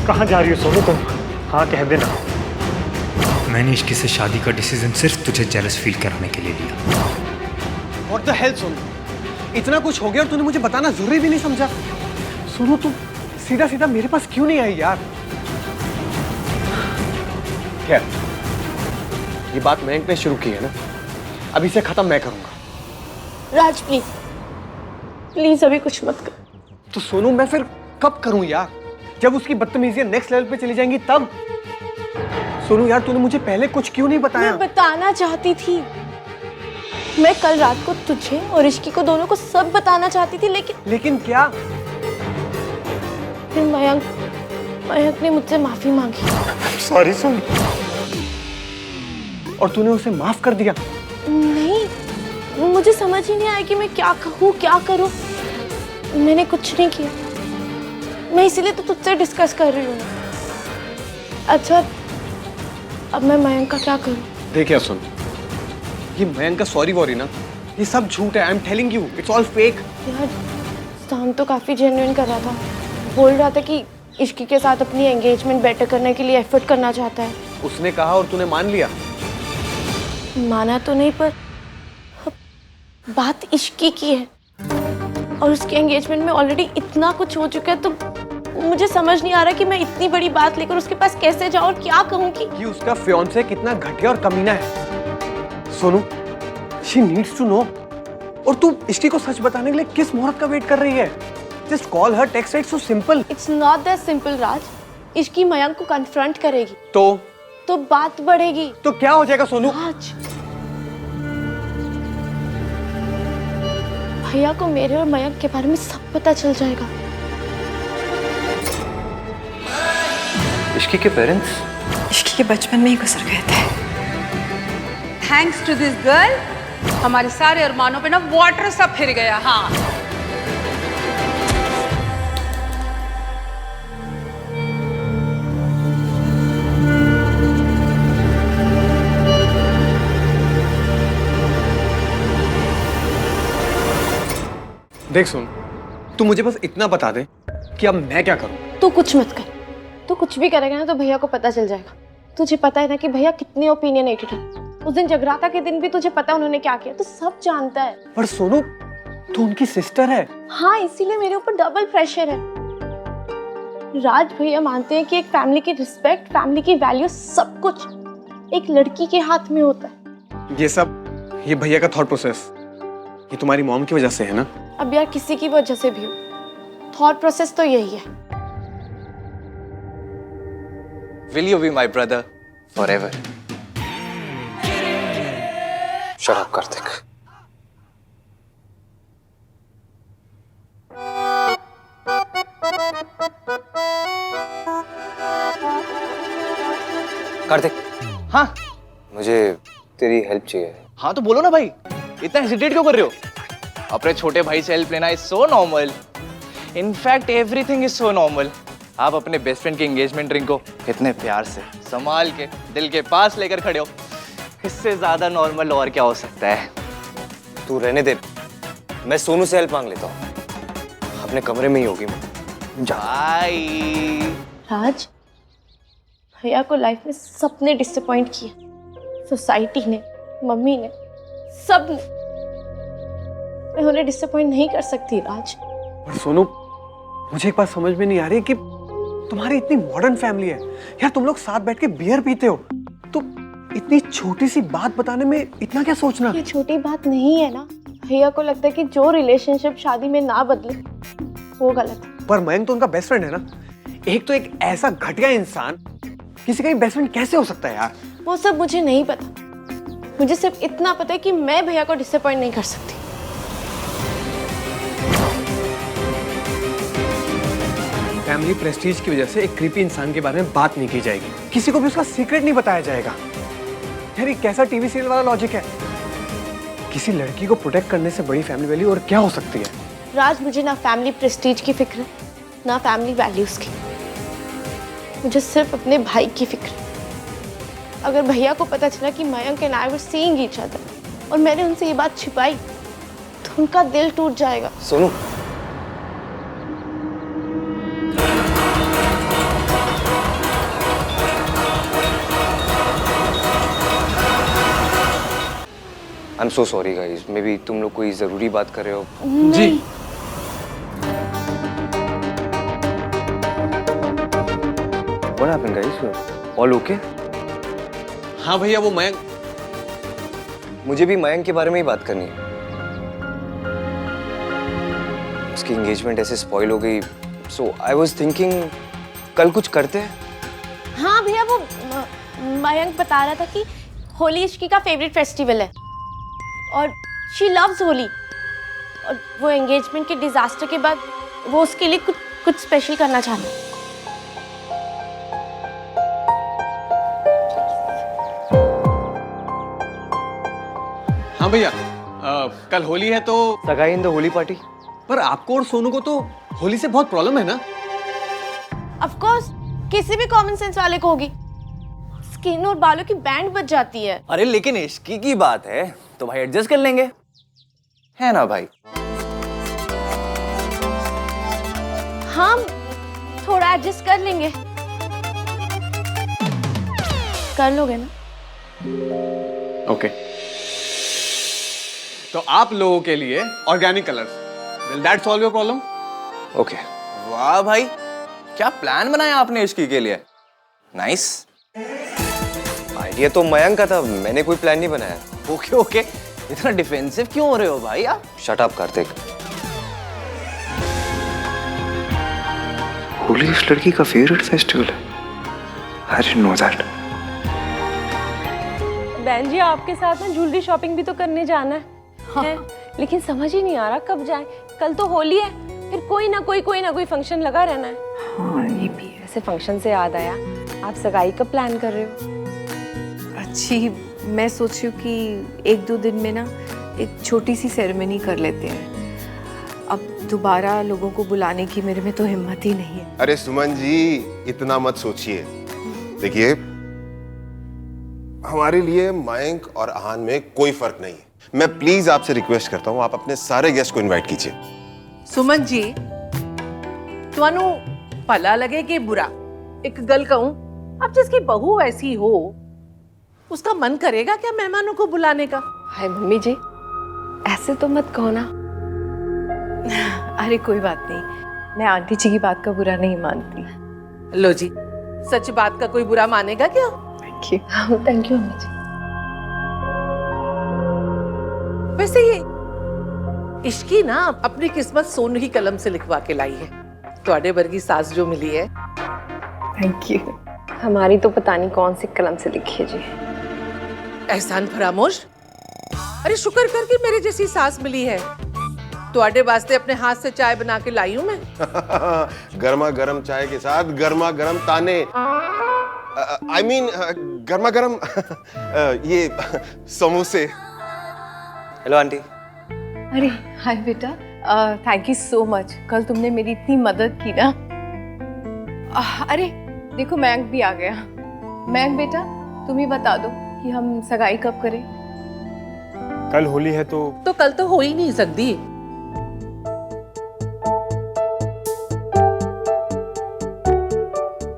कहाँ जा रही हो सोनू तुम? हाँ कह देना। मैंने इश्की से शादी का डिसीजन सिर्फ तुझे जेलस फील कराने के लिए लिया। What the hell Sonu? इतना कुछ हो गया और तूने मुझे बताना जरूरी भी नहीं समझा। सोनू तू सीधा सीधा मेरे पास क्यों नहीं आई यार? खैर, ये बात मयंक ने शुरू की है ना, अब इसे खत्म मैं करूंगा। राज प्लीज प्लीज अभी कुछ मत कर। तो सोनू मैं फिर कब करूं यार? जब उसकी बदतमीजियां नेक्स्ट लेवल पे चली जाएंगी तब। सोनू यार तूने मुझे पहले कुछ क्यों नहीं बताया? मैं बताना चाहती थी। मैं कल रात को तुझे और इश्की को दोनों को सब बताना चाहती थी, लेकिन क्या? फिर मयंक ने मुझसे माफी मांगी। सॉरी सोनू। और तूने उसे माफ कर दिया? नहीं, मुझे समझ ही नहीं आया कि मैं क्या कहूँ क्या करूँ। मैंने कुछ नहीं किया, मैं इसीलिए तो तुझसे डिस्कस कर रही हूँ। अच्छा अब मैं मयंक का क्या करूँ? देखिए सुन, ये मयंक का सॉरी वॉरी ना, ये सब झूठ है। I am telling you, it's all fake. यार साम तो काफी जेन्युइन कर रहा था, बोल रहा था कि इश्की के साथ अपनी एंगेजमेंट बेटर करने के लिए एफर्ट करना चाहता है। उसने कहा और तूने मान लिया? माना तो नहीं, पर बात इश्की की है और उसके एंगेजमेंट में ऑलरेडी इतना कुछ हो चुका है, तो मुझे समझ नहीं आ रहा कि मैं इतनी बड़ी बात लेकर उसके पास कैसे जाऊं और क्या कहूं कि उसका फियांसे कितना घटिया और कमीना है। Sonu, she needs to know. और तू इश्की को सच बताने के लिए किस मुहूर्त का वेट कर रही है? Just call her, text it, so simple. It's not that simple Raj. Ishki Mayank को कन्फ्रंट करेगी तो बात बढ़ेगी। तो क्या हो जाएगा सोनू? राज, भैया को मेरे और मयंक के बारे में सब पता चल जाएगा। इश्की के पेरेंट्स इश्की के बचपन में ही गुजर गए थे। थैंक्स टू दिस गर्ल हमारे सारे अरमानों पे ना वाटर सा फिर गया। हाँ, देख सुन, तू मुझे बस इतना बता दे कि अब मैं क्या करूं। तू कुछ मत कर। तू कुछ भी करेगा ना तो भैया को पता चल जाएगा। तुझे पता है ना कि भैया कितने ओपिनियनेटेड है। उस दिन जगराता के दिन भी तुझे पता है उन्होंने क्या किया, तो सब जानता है। पर सोनू, तू उनकी सिस्टर है। हाँ, इसीलिए मेरे ऊपर डबल प्रेशर है। राज भैया मानते हैं कि एक फैमिली की रिस्पेक्ट, फैमिली की वैल्यू, सब कुछ एक लड़की के हाथ में होता है। ये भैया का थॉट प्रोसेस, ये तुम्हारी मॉम की वजह से है ना? अब यार किसी की वजह से भी हो, थॉट प्रोसेस तो यही है। Will you be my brother forever? Shut up, Karthik. Kartik, हाँ मुझे तेरी हेल्प चाहिए। हाँ तो बोलो ना भाई, इतना हेजिटेट क्यों कर रहे हो? अपने छोटे भाई से हेल्प लेना is so normal. In fact everything is so normal. आप अपने बेस्ट फ्रेंड की एंगेजमेंट रिंग को इतने प्यार से संभाल के दिल के पास लेकर खड़े हो, इससे ज्यादा नॉर्मल और क्या हो सकता है? तू रहने दे, मैं सोनू से हेल्प मांग लेता हूँ, अपने कमरे में ही होगी। भाई राज, भैया को लाइफ में सबने डिसअपॉइंट किया, सोसाइटी ने, मम्मी ने, सब ने। मैं उन्हें डिसअपॉइंट नहीं कर सकती राज। पर सोनू, मुझे एक बात समझ में नहीं आ रही कि तुम्हारी इतनी मॉडर्न फैमिली है यार, तुम लोग साथ बैठ के बियर पीते हो, तो इतनी छोटी सी बात बताने में इतना क्या सोचना? ये छोटी बात नहीं है ना। भैया को लगता है कि जो रिलेशनशिप शादी में ना बदले वो गलत है। पर मयंक तो उनका बेस्ट फ्रेंड है ना। एक तो एक ऐसा घटिया इंसान किसी का बेस्ट फ्रेंड कैसे हो सकता है यार? वो सब मुझे नहीं पता, मुझे सिर्फ इतना पता है कि मैं भैया को डिसअपॉइंट नहीं कर सकती। फैमिली प्रेस्टीज की वजह से एक क्रीपी इंसान के बारे में बात नहीं की जाएगी, किसी को भी उसका सीक्रेट नहीं बताया जाएगा। यार ये कैसा टीवी सीरियल वाला लॉजिक है? किसी लड़की को प्रोटेक्ट करने से बड़ी फैमिली वैल्यू और क्या हो सकती है? राज, मुझे ना फैमिली प्रेस्टीज की फिक्र है ना फैमिली वैल्यूज की, मुझे सिर्फ अपने भाई की फिक्र है। अगर भैया को पता चला कि Mayank and I were seeing each other और मैंने उनसे ये बात छिपाई तो उनका दिल टूट जाएगा। Sonu, I am so sorry guys, may be तुम लोग कोई जरूरी बात कर रहे हो। जी। What happened guys? All okay? हाँ भैया, वो मयंक, मुझे भी मयंक के बारे में ही बात करनी है। उसकी एंगेजमेंट ऐसे स्पॉइल हो गई, सो आई वाज थिंकिंग कल कुछ करते हैं। हाँ भैया, वो मयंक बता रहा था कि होली इश्की का फेवरेट फेस्टिवल है और शी लव्स होली, और वो एंगेजमेंट के डिजास्टर के बाद वो उसके लिए कुछ स्पेशल करना चाहता है। हाँ भैया, कल होली है तो सगाई इन द होली पार्टी। पर आपको और सोनू को तो होली से बहुत प्रॉब्लम है ना? ऑफ कोर्स, किसी भी कॉमन सेंस वाले को होगी। स्किन और बालों की बैंड बच जाती है। अरे लेकिन इश्की की बात है तो भाई एडजस्ट कर लेंगे, है ना भाई? हम थोड़ा एडजस्ट कर लेंगे। कर लोगे ना? ओके। तो आप लोगों के लिए organic colours, will that solve your problem? Okay. वाह भाई, क्या प्लान बनाया आपने इश्की के लिए, नाइस। आइडिया तो मयंक का था, मैंने कोई प्लान नहीं बनाया। ओके ओके, इतना डिफेंसिव क्यों हो रहे हो भाई आप? Shut up Kartik. होली इस लड़की का फेवरेट फेस्टिवल है। I didn't know that. बहन जी, आपके साथ में ज्वेलरी शॉपिंग भी तो करने जाना है। हाँ। लेकिन समझ ही नहीं आ रहा कब जाए। कल तो होली है, फिर कोई ना कोई फंक्शन लगा रहना है। हाँ, ये भी है। वैसे फंक्शन से याद आया, आप सगाई का प्लान कर रहे हो? अच्छी, मैं सोच रही हूँ कि 1-2 दिन में ना एक छोटी सी सेरेमनी कर लेते हैं। अब दोबारा लोगों को बुलाने की मेरे में तो हिम्मत ही नहीं है। अरे सुमन जी, इतना मत सोचिए। देखिए, हमारे लिए मयंक और आहान में कोई फर्क नहीं है। मैं प्लीज आपसे रिक्वेस्ट करता हूँ, आप अपने सारे गेस्ट को इनवाइट कीजिए। सुमन जी, तुहानू भला लगे कि बुरा, एक गल कहूं, अब जिसकी बहू ऐसी हो उसका मन करेगा क्या मेहमानों को बुलाने का? हाय मम्मी जी, ऐसे तो मत कहो ना। अरे कोई बात नहीं, मैं आंटी जी की बात का बुरा नहीं मानती। लो जी, सच बात का कोई बुरा मानेगा क्या? Thank you. Thank you mummy ji. वैसे ये इश्की ना अपनी किस्मत सोनू की कलम से लिखवा के लाई है। ਤੁਹਾਡੇ वर्गी सास जो मिली है। Thank you. हमारी तो पता नहीं कौन सी कलम से लिखी है जी। एहसान फरामोश, अरे शुक्र कर कि मेरे जैसी सास मिली है। ਤੁਹਾਡੇ वास्ते अपने हाथ से चाय बना के लाई हूं मैं। गर्मा गर्म चाय के साथ गर्मा गर्म ताने, आई मीन गर्मा गर्म ये समोसे। Hello aunty. अरे हाय बेटा, थैंक यू सो मच। कल तुमने मेरी इतनी मदद की ना। अरे देखो, मयंक भी आ गया। मयंक बेटा, तुम ही बता दो कि हम सगाई कब करें? कल होली है तो कल तो हो ही नहीं सकती।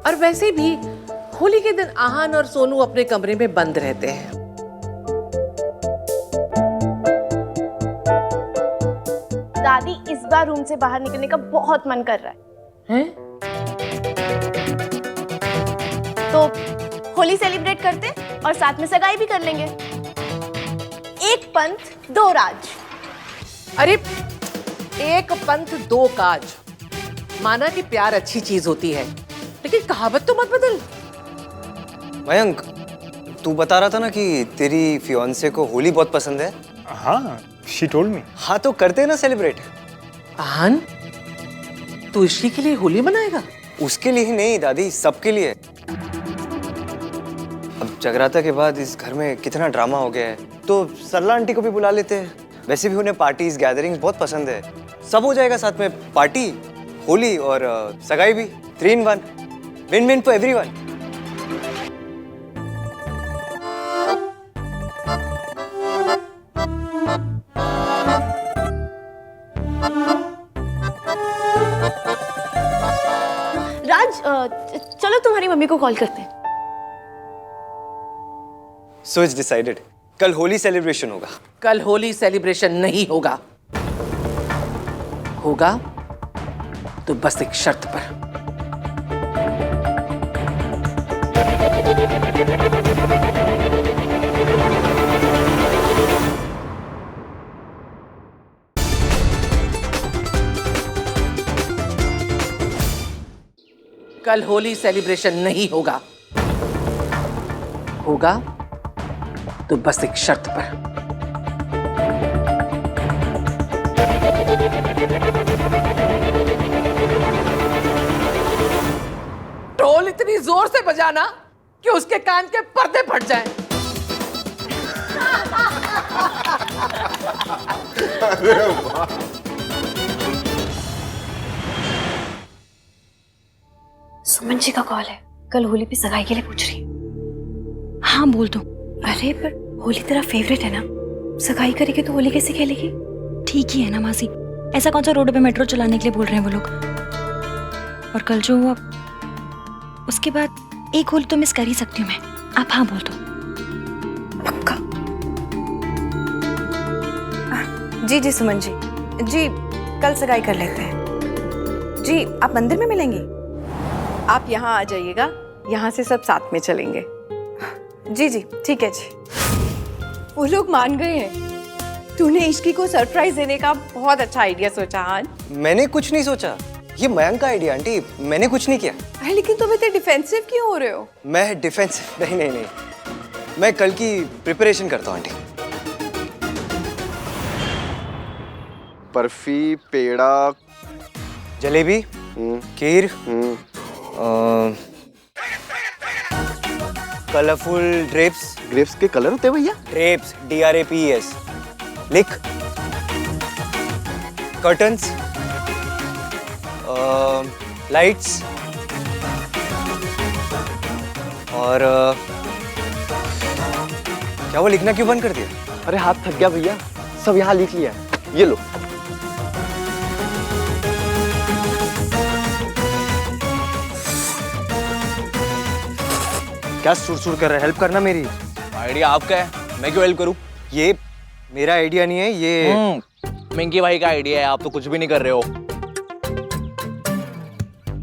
और वैसे भी होली के दिन आहान और सोनू अपने कमरे में बंद रहते हैं। दादी, इस बार रूम से बाहर निकलने का बहुत मन कर रहा है। हैं? तो होली सेलिब्रेट करते और साथ में सगाई भी कर लेंगे। एक पंथ दो राज। अरे एक पंथ दो काज। माना कि प्यार अच्छी चीज होती है, लेकिन कहावत तो मत बदल। मयंक, तू बता रहा था ना कि तेरी फियांसे को होली बहुत पसंद है। हाँ, शी टोल्ड मी। हाँ तो करते हैं ना सेलिब्रेट। आहान, तू इश्की के लिए होली मनाएगा? उसके लिए ही नहीं दादी, सबके लिए। अब जगराता के बाद इस घर में कितना ड्रामा हो गया है, तो सरला आंटी को भी बुला लेते हैं। वैसे भी उन्हें पार्टीज गैदरिंग्स बहुत पसंद है। सब हो जाएगा साथ में, पार्टी, होली और सगाई भी। 3 in 1, win win for everyone. Raj, चलो तुम्हारी मम्मी को कॉल करते हैं। सो इट्स डिसाइडेड, कल होली सेलिब्रेशन होगा। कल होली सेलिब्रेशन नहीं होगा। होगा तो बस एक शर्त पर। कल होली सेलिब्रेशन नहीं होगा। होगा तो बस एक शर्त पर। ढोल इतनी जोर से बजाना कि उसके कान के पर्दे फट जाएं। अरे वाह। सुमन जी का कॉल है, कल होली पे सगाई के लिए पूछ रही। हाँ बोल दो। अरे पर होली तेरा फेवरेट है ना, सगाई करेगी तो होली कैसे खेलेगी? ठीक ही है ना मासी, ऐसा कौन सा रोड पे मेट्रो चलाने के लिए बोल रहे हैं वो लोग। और कल जो हुआ उसके बाद एक होली तो मिस कर ही सकती हूँ मैं। आप हाँ बोल दो। पक्का? जी जी सुमन जी, जी कल सगाई कर लेते हैं। जी आप मंदिर में मिलेंगी? आप यहाँ आ जाइएगा, यहाँ से सब साथ में चलेंगे। जी जी ठीक है जी। वो लोग मान गए हैं। तूने इश्की को सरप्राइज देने का बहुत अच्छा आइडिया सोचा आज। मैंने कुछ नहीं सोचा, ये मयंक का आइडिया आंटी, मैंने कुछ नहीं किया। अरे लेकिन तुम इतने डिफेंसिव क्यों हो रहे हो? मैं डिफेंसिव नहीं नहीं नहीं, मैं कल की प्रिपरेशन करता हूँ आंटी। बर्फी, पेड़ा, जलेबी, खीर, कलरफुल ड्रेप्स। ग्रेप्स के कलर होते हैं भैया? Drapes, DRAPES। लिख। कर्टन्स, लाइट्स और क्या वो लिखना क्यों बंद कर दिया? अरे हाथ थक गया भैया, सब यहाँ लिख लिया है, ये लो। क्या सुर कर रहा है? हेल्प करना मेरी। आइडिया आपका है, मैं क्यों हेल्प करूं? ये मेरा आइडिया नहीं है, ये मिंकी भाई का आइडिया है। आप तो कुछ भी नहीं कर रहे हो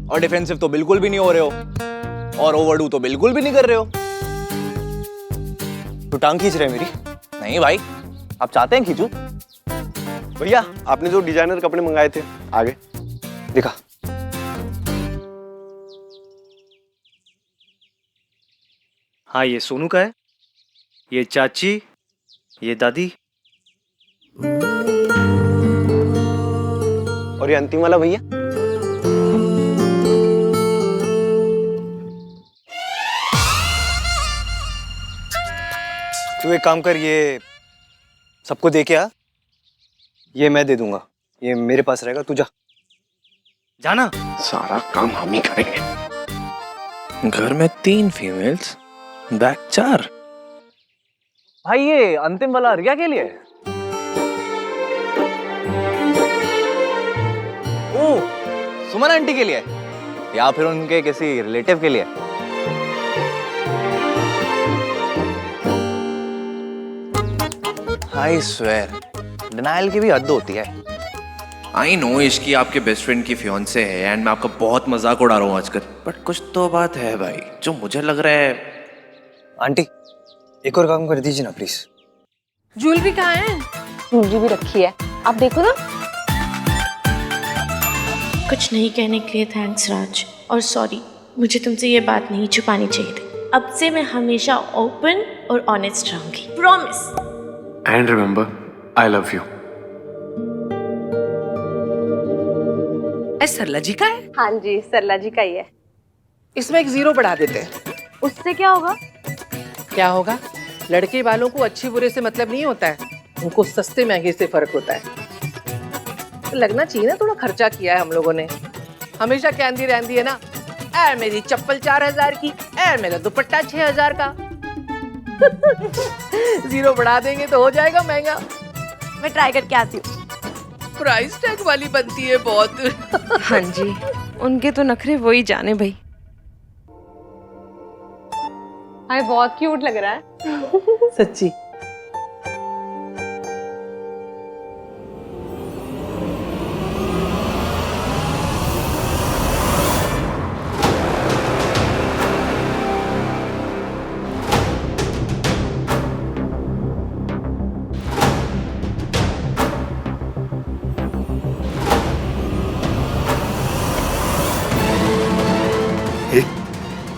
और डिफेंसिव तो बिल्कुल भी नहीं हो रहे हो और ओवरडू तो बिल्कुल भी नहीं कर रहे हो। तो टांग खींच रहे हैं मेरी? नहीं भाई, आप चाहते हैं खींचूं? भैया आपने जो डिजाइनर कपड़े मंगाए थे आगे दिखा। हाँ ये सोनू का है, ये चाची, ये दादी और ये अंतिम वाला भैया। तू एक काम कर, ये सबको दे के आ, ये मैं दे दूंगा, ये मेरे पास रहेगा, तू जा। जाना। सारा काम हम ही करेंगे। घर में 3 फीमेल्स, बैक 4। भाई ये अंतिम वाला रिया के लिए है? ओ, सुमन आंटी के लिए या फिर उनके किसी रिलेटिव के लिए? आई स्वेयर, डिनायल की भी हद होती है। आई नो इसकी आपके बेस्ट फ्रेंड की फियांसे है एंड मैं आपका बहुत मजाक उड़ा रहा हूँ आजकल, बट कुछ तो बात है भाई जो मुझे लग रहा है। आंटी एक और काम कर दीजिए ना प्लीज। ज्वेलरी कहाँ है? ज्वेलरी भी रखी है, आप देखो ना। कुछ नहीं कहने के लिए थैंक्स राज, और सॉरी, मुझे तुमसे ये बात नहीं छुपानी चाहिए थी। अब से मैं हमेशा ओपन और ऑनेस्ट रहूंगी, promise. And remember, I love you. Sarla ji का है? हाँ जी, सरला जी का ही है। इसमें एक 0 बढ़ा देते हैं। उससे क्या होगा? क्या होगा? लड़के वालों को अच्छे बुरे से मतलब नहीं होता है, उनको सस्ते महंगे से फर्क होता है। तो लगना चाहिए ना, थोड़ा खर्चा किया है हम लोगों ने। हमेशा कहती रहती है ना, ऐ मेरी चप्पल 4000 की, ऐ मेरा दुपट्टा 6000 का। 0 बढ़ा देंगे तो हो जाएगा महंगा। मैं ट्राई करके आती हूँ। प्राइस टैग वाली बनती है बहुत। हाँ जी, उनके तो नखरे वही जाने भाई। हाय, बहुत क्यूट लग रहा है। सच्ची।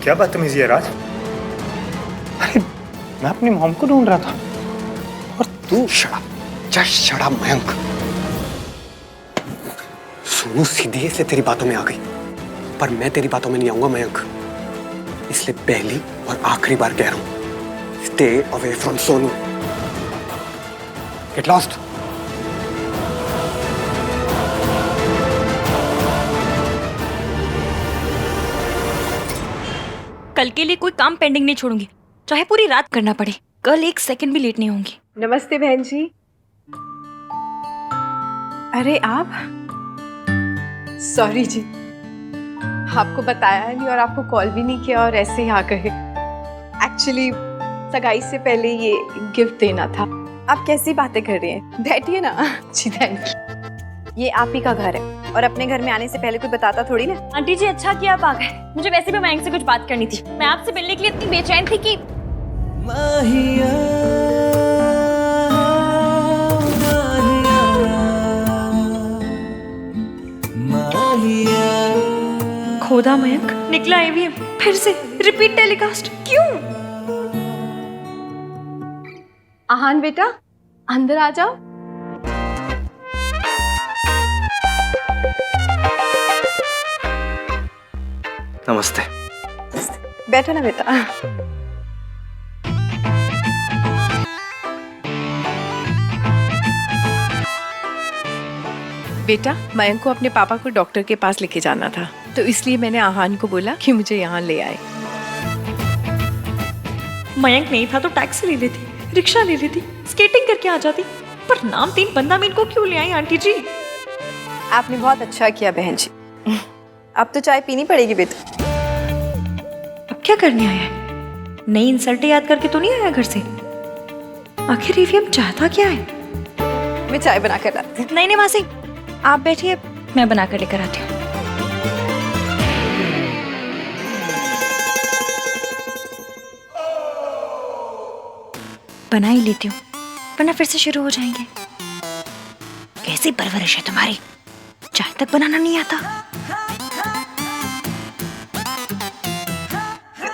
क्या बदतमीजी है राज? अरे मैं अपनी मॉम को ढूंढ रहा था और तू शड़ा मयंक। सोनू सीधे से तेरी बातों में आ गई, पर मैं तेरी बातों में नहीं आऊंगा मयंक, इसलिए पहली और आखिरी बार कह रहा हूं, stay away from Sonu. Get lost. कल के लिए कोई काम पेंडिंग नहीं छोड़ूंगी, चाहे पूरी रात करना पड़े। कल 1 सेकंड भी लेट नहीं होंगी। नमस्ते बहन जी। अरे आप? सॉरी जी, आपको बताया नहीं और आपको कॉल भी नहीं किया और ऐसे ही आ गए। एक्चुअली सगाई से पहले ये गिफ्ट देना था। आप कैसी बातें कर रही हैं? बैठिए ना। जी थैंक यू। ये आप ही का घर है और अपने घर में आने से पहले कोई बताता थोड़ी ना। आंटी जी, अच्छा किया आप आ गए। मुझे वैसे भी मयंक से कुछ बात करनी थी। मैं आपसे मिलने के लिए इतनी बेचैन थी कि खोदा मयंक निकला AVM फिर से रिपीट टेलीकास्ट। क्यों? आहान बेटा, अंदर आ जाओ। नमस्ते। बैठो ना बेटा। बेटा, मयंक को अपने पापा को डॉक्टर के पास लेके जाना था, तो इसलिए मैंने आहान को बोला कि मुझे यहाँ ले आए। मयंक नहीं था तो टैक्सी ले लेती, रिक्शा ले लेती, स्केटिंग करके आ जाती, पर नाम 3 बंदा मीन को क्यों ले आई आंटी जी? आपने बहुत अच्छा किया बहन जी। अब तो चाय पीनी पड़ेगी बेटा। अब क्या करने आया है? नई इंसल्ट याद करके तो नहीं आया घर से? आखिर AVM चाहता क्या है? मैं चाय बना कर लाती हूँ। नहीं मासी, आप बैठिए, मैं बना कर लेकर आती हूँ। बना ही लेती हूँ, वरना फिर से शुरू हो जाएंगे। कैसी परवरिश है तुम्हारी, चाय तक बनाना नहीं आता।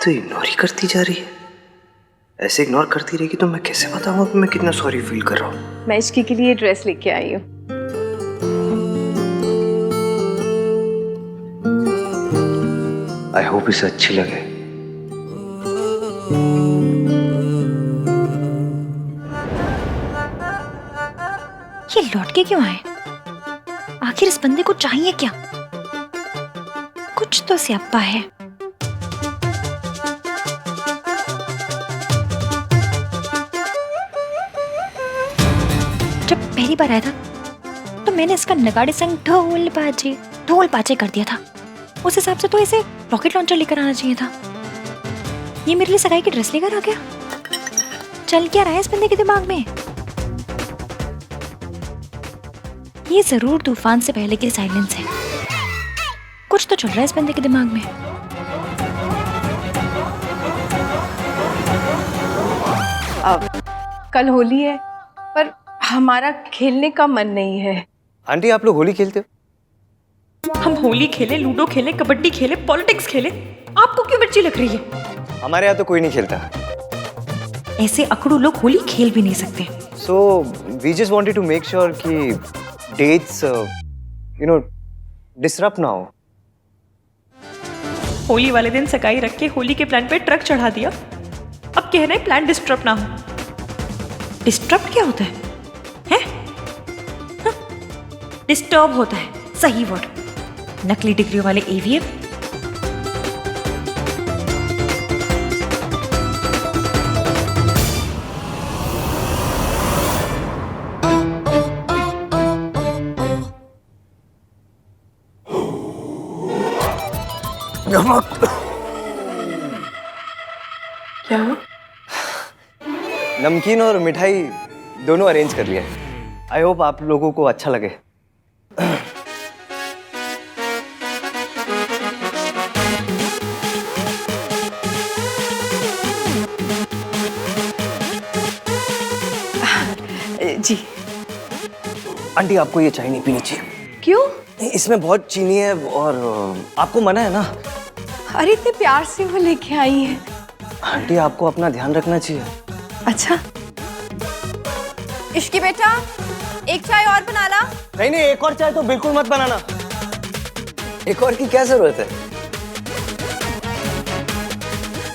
तो इग्नोर ही करती जा रही है। ऐसे इग्नोर करती रहेगी तो मैं कैसे बताऊंगा कि मैं कितना सॉरी फील कर रहा हूँ। मैं इसकी के लिए ड्रेस लेके आई हूँ। आई होप इसे अच्छी लगे। ये लौट के क्यों आए? आखिर इस बंदे को चाहिए क्या? कुछ तो स्यापा है। जब पहली बार आया था तो मैंने इसका नगाड़े संग ढोल बाजे कर दिया था। उस हिसाब से तो इसे रॉकेट लॉन्चर लेकर आना चाहिए था। ये मेरे लिए सगाई की ड्रेस लेकर आ गया। चल क्या रहा है इस बंदे के दिमाग में? ये जरूर तूफान से पहले की साइलेंस है। कुछ तो चल रहा है इस बंदे के दिमाग में। अब कल होली है, पर हमारा खेलने का मन नहीं है। आंटी आप लोग होली खेलते हो? हम होली खेले, लूडो खेले, कबड्डी खेले, पॉलिटिक्स खेले, आपको क्यों मिर्ची लग रही है? हमारे यहाँ तो कोई नहीं खेलता। ऐसे अकड़ू लोग होली खेल भी नहीं सकते। So we just wanted to make sure कि dates, disrupt ना हो। होली वाले दिन सगाई रख के होली के प्लान पे ट्रक चढ़ा दिया, अब कह रहे हैं प्लान डिस्टर्ब ना हो। डिस्टर्ब क्या होता है? डिस्टर्ब होता है, सही वर्ड। नकली डिग्री वाले एवीएम। क्या हुआ? नमकीन और मिठाई दोनों अरेंज कर लिया है। आई होप आप लोगों को अच्छा लगे। जी आंटी आपको ये चाय नहीं पीनी चाहिए। क्यों? इसमें बहुत चीनी है और आपको मना है ना। अरे इतने प्यार से वो लेके आई है। आंटी आपको अपना ध्यान रखना चाहिए। अच्छा इश्की बेटा, एक चाय और बना ला। नहीं नहीं, एक और चाय तो बिल्कुल मत बनाना। एक और की क्या जरूरत है?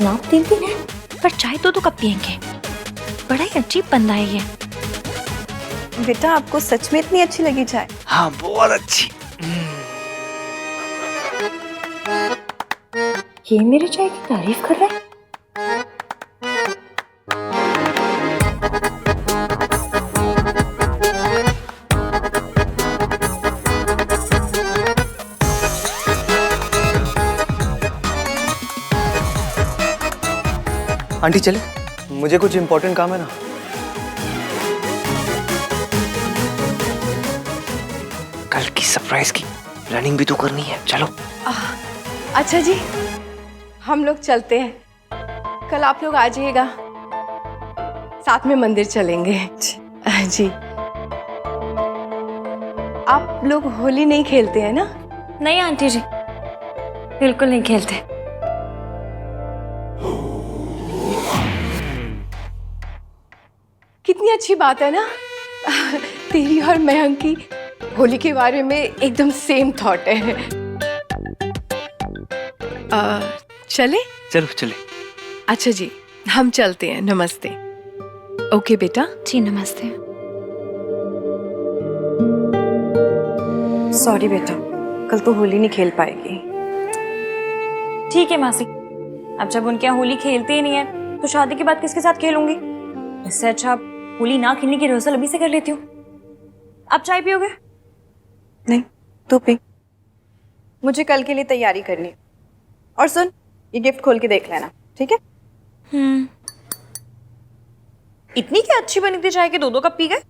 नाप 3 है, पर चाय तो कब पियेंगे? बड़ा ही अजीब बंदा है ये। बेटा आपको सच में इतनी अच्छी लगी चाय? हाँ बहुत अच्छी। ये मेरे चाय की तारीफ कर रहा है। आंटी चले, मुझे कुछ इंपॉर्टेंट काम है ना। कल की सरप्राइज की प्लानिंग भी तो करनी है, चलो। अच्छा जी, हम लोग चलते हैं। कल आप लोग आ जाइएगा, साथ में मंदिर चलेंगे। जी आप लोग होली नहीं खेलते हैं ना? नहीं आंटी जी, बिल्कुल नहीं खेलते। कितनी अच्छी बात है ना। तेरी और मयंक की होली के बारे में एकदम सेम थॉट है। चले? चलो चले। अच्छा जी, हम चलते हैं। नमस्ते। ओके बेटा। जी नमस्ते। सॉरी बेटा, कल तो होली नहीं खेल पाएगी। ठीक है मासी, अब जब उनके यहाँ होली खेलते ही नहीं है तो शादी के बाद किसके साथ खेलूंगी? इससे अच्छा होली ना खेलने की रिहर्सल अभी से कर लेती हूँ। आप चाय पियोगे? नहीं, तू पी। मुझे कल के लिए तैयारी करनी है। और सुन, ये गिफ्ट खोल के देख लेना, ठीक है? इतनी क्या अच्छी बनी थी चाय के 2-2 कप पी गए?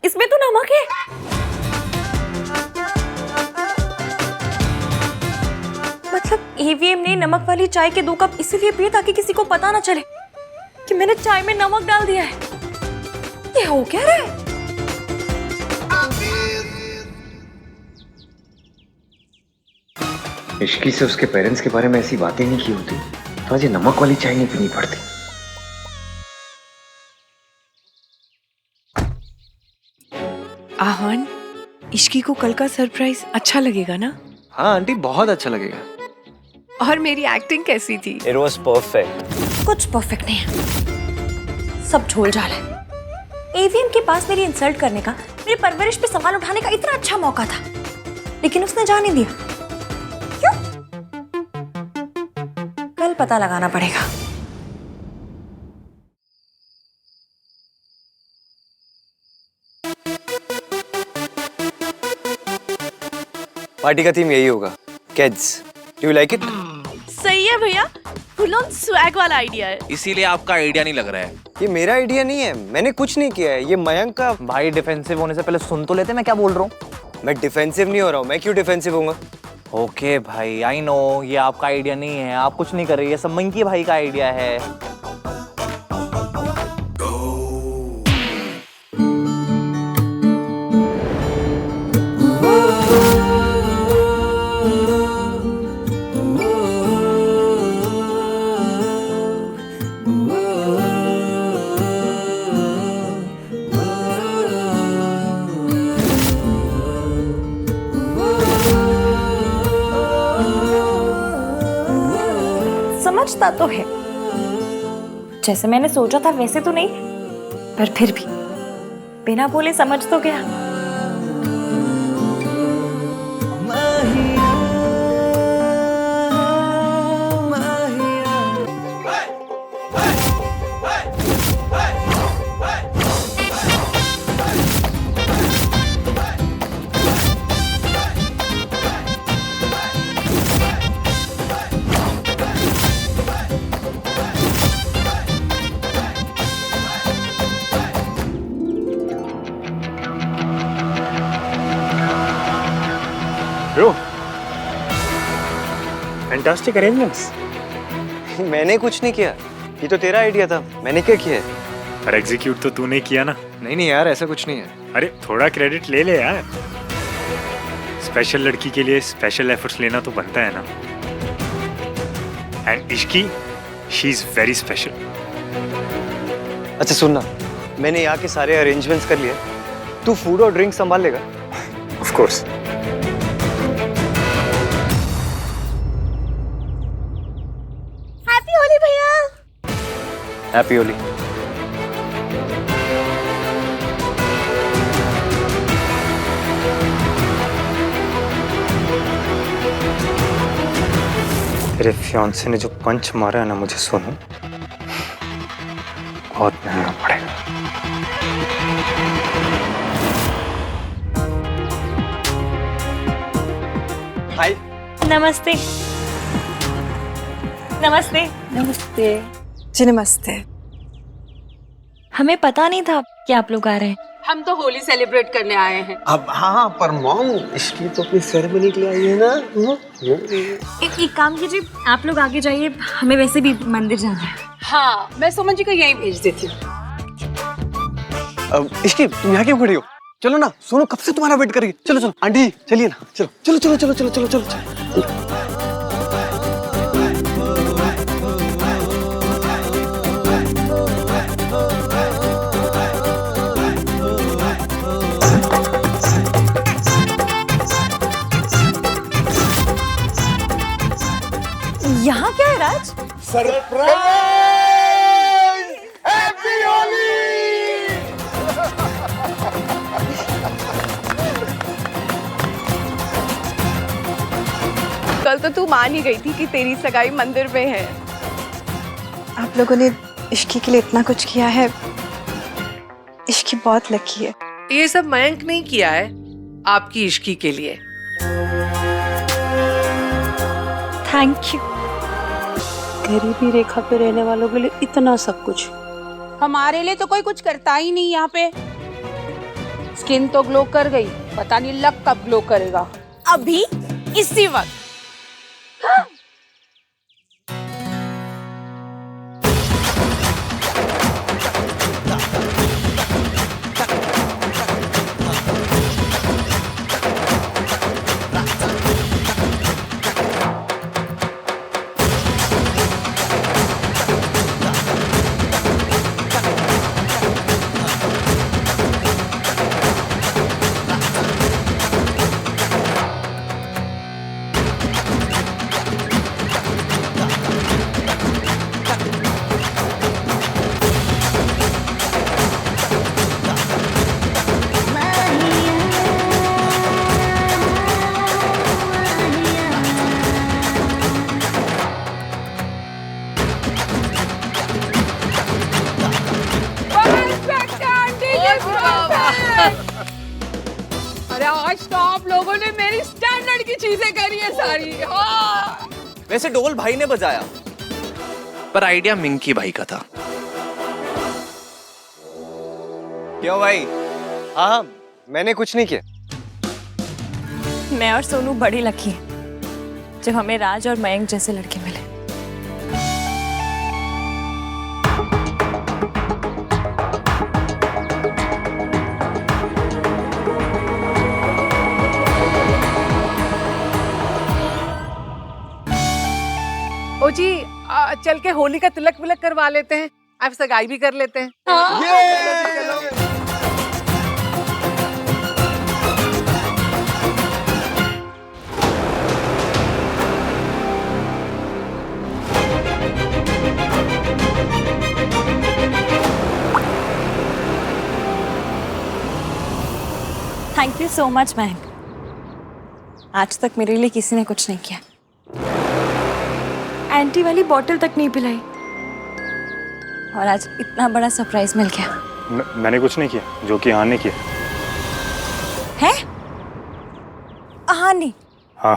इसमें तो नमक है। मतलब एवीएम ने नमक वाली चाय के 2 कप इसीलिए पिए ताकि किसी को पता ना चले कि मैंने चाय में नमक डाल दिया है। ये हो क्या रहा है? इश्की से उसके पेरेंट्स के बारे में ऐसी बातें नहीं की होती तो आज ये नमक वाली चाय नहीं पीनी पड़ती। आहान, इश्की को कल का सरप्राइज अच्छा लगेगा ना? हाँ आंटी, बहुत अच्छा लगेगा। और मेरी एक्टिंग कैसी थी? It was perfect. कुछ परफेक्ट नहीं है, सब झोल झाल है। एवीएम के पास मेरी इंसल्ट करने का, मेरी परवरिश पे सवाल उठाने का इतना अच्छा मौका था, लेकिन उसने जाने दिया। क्यों? कल पता लगाना पड़ेगा। पार्टी का थीम यही होगा, kids. Do you like it? सही है भैया, फुल ऑन स्वैग वाला आइडिया है। इसीलिए आपका आइडिया नहीं लग रहा है। ये मेरा आइडिया नहीं है, मैंने कुछ नहीं किया है, ये मयंक का। भाई डिफेंसिव होने से पहले सुन तो लेते मैं क्या बोल रहा हूँ। मैं डिफेंसिव नहीं हो रहा हूँ, मैं क्यों डिफेंसिव होऊंगा? ओके भाई, आई नो ये आपका आइडिया नहीं है, आप कुछ नहीं कर रहे, ये सब मंकी भाई का आइडिया है। समझता तो है, जैसे मैंने सोचा था वैसे तो नहीं, पर फिर भी बिना बोले समझ तो गया। Bro, fantastic arrangements. मैंने कुछ नहीं किया, ये तो तेरा आइडिया था, मैंने क्या किया है? पर एग्जीक्यूट तो तूने किया ना। नहीं यार, ऐसा कुछ नहीं है। अरे थोड़ा क्रेडिट ले ले यार, स्पेशल लड़की के लिए स्पेशल एफर्ट्स लेना तो बनता है ना। And Ishki, she is very special. अच्छा सुनना, मैंने यहाँ के सारे अरेंजमेंट्स कर लिए, तू फूड और ड्रिंक संभाल लेगा? Of course. हैप्पी होली भैया। हैप्पी होली। तेरे फियांसे ने जो पंच मारा है ना मुझे सोनू, बहुत महंगा पड़ेगा। हाय। नमस्ते। नमस्ते। नमस्ते जी। नमस्ते। हमें पता नहीं था कि आप लोग आ रहे हैं। हम तो होली सेलिब्रेट करने आए हैं। अब हाँ, पर मॉम इसकी तो अपनी सेरेमनी के लिए आई है ना। एक काम कीजिए, आप लोग आगे जाइए, हमें वैसे भी मंदिर जाना है। हाँ, मैं सुमन जी को यहीं भेज देती हूँ। इश्की, तुम यहाँ क्यों खड़ी हो? चलो ना, सोनू कब से तुम्हारा वेट कर रही है। चलो चलो आंटी, चलिए ना, चलो चलो चलो चलो चलो चलो चलो, चलो। यहाँ क्या है राज? सरप्राइज! हैप्पी होली! कल तो तू मान ही गई थी कि तेरी सगाई मंदिर में है। आप लोगों ने इश्की के लिए इतना कुछ किया है, इश्की बहुत लकी है। ये सब मयंक नहीं किया है आपकी इश्की के लिए। Thank you. गरीबी रेखा पे रहने वालों के लिए इतना सब कुछ। हमारे लिए तो कोई कुछ करता ही नहीं यहाँ पे। स्किन तो ग्लो कर गई, पता नहीं लक कब ग्लो करेगा। अभी इसी वक्त। अरे आज तो आप लोगों ने मेरी स्टैंडर्ड की चीजें करी है सारी। हाँ। वैसे ढोल भाई ने बजाया, पर आइडिया मिंकी भाई का था। क्यों भाई? हाँ, मैंने कुछ नहीं किया। मैं और सोनू बड़ी लकी हैं जब हमें राज और मयंक जैसे लड़के मिले। ओ जी, चल के होली का तिलक विलक करवा लेते हैं, अब सगाई भी कर लेते हैं। Thank you so much Mayank, आज तक मेरे लिए किसी ने कुछ नहीं किया। एंटी वाली बोतल तक नहीं पिलाई और आज इतना बड़ा सरप्राइज मिल गया। मैंने कुछ नहीं किया, जो कि हाँ ने किया है। हाँ नहीं। हाँ।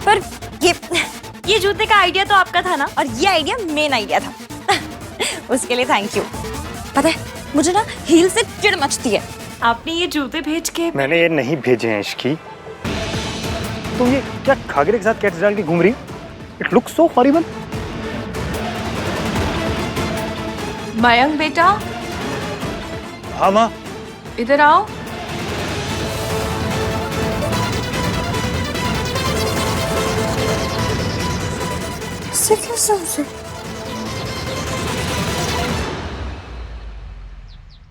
पर ये जूते का आइडिया तो आपका था ना, और ये आइडिया मेन आइडिया था। उसके लिए थैंक यू। पता है मुझे ना हील से चिढ़ मचती है। आपने ये जूते भेज के। मैंने ये नहीं भेजे हैं इश्की। तुम ये क्या खागरे के साथ कैट्स डाल के घूम रही? It looks so horrible. Mayank बेटा, हाँ माँ। इधर आओ।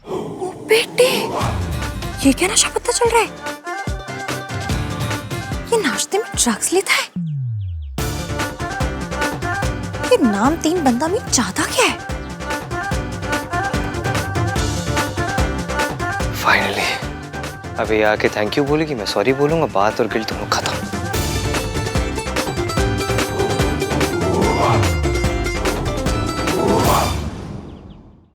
ओ बेटे, ये क्या नशा पता चल रहा है? ये नाश्ते में ड्रग्स लेता है? ये नाम 3 बंदा में चाहता क्या है? फाइनली अभी आके थैंक यू बोलेगी, मैं सॉरी बोलूंगा, बात और गिल्ट दोनों खत्म।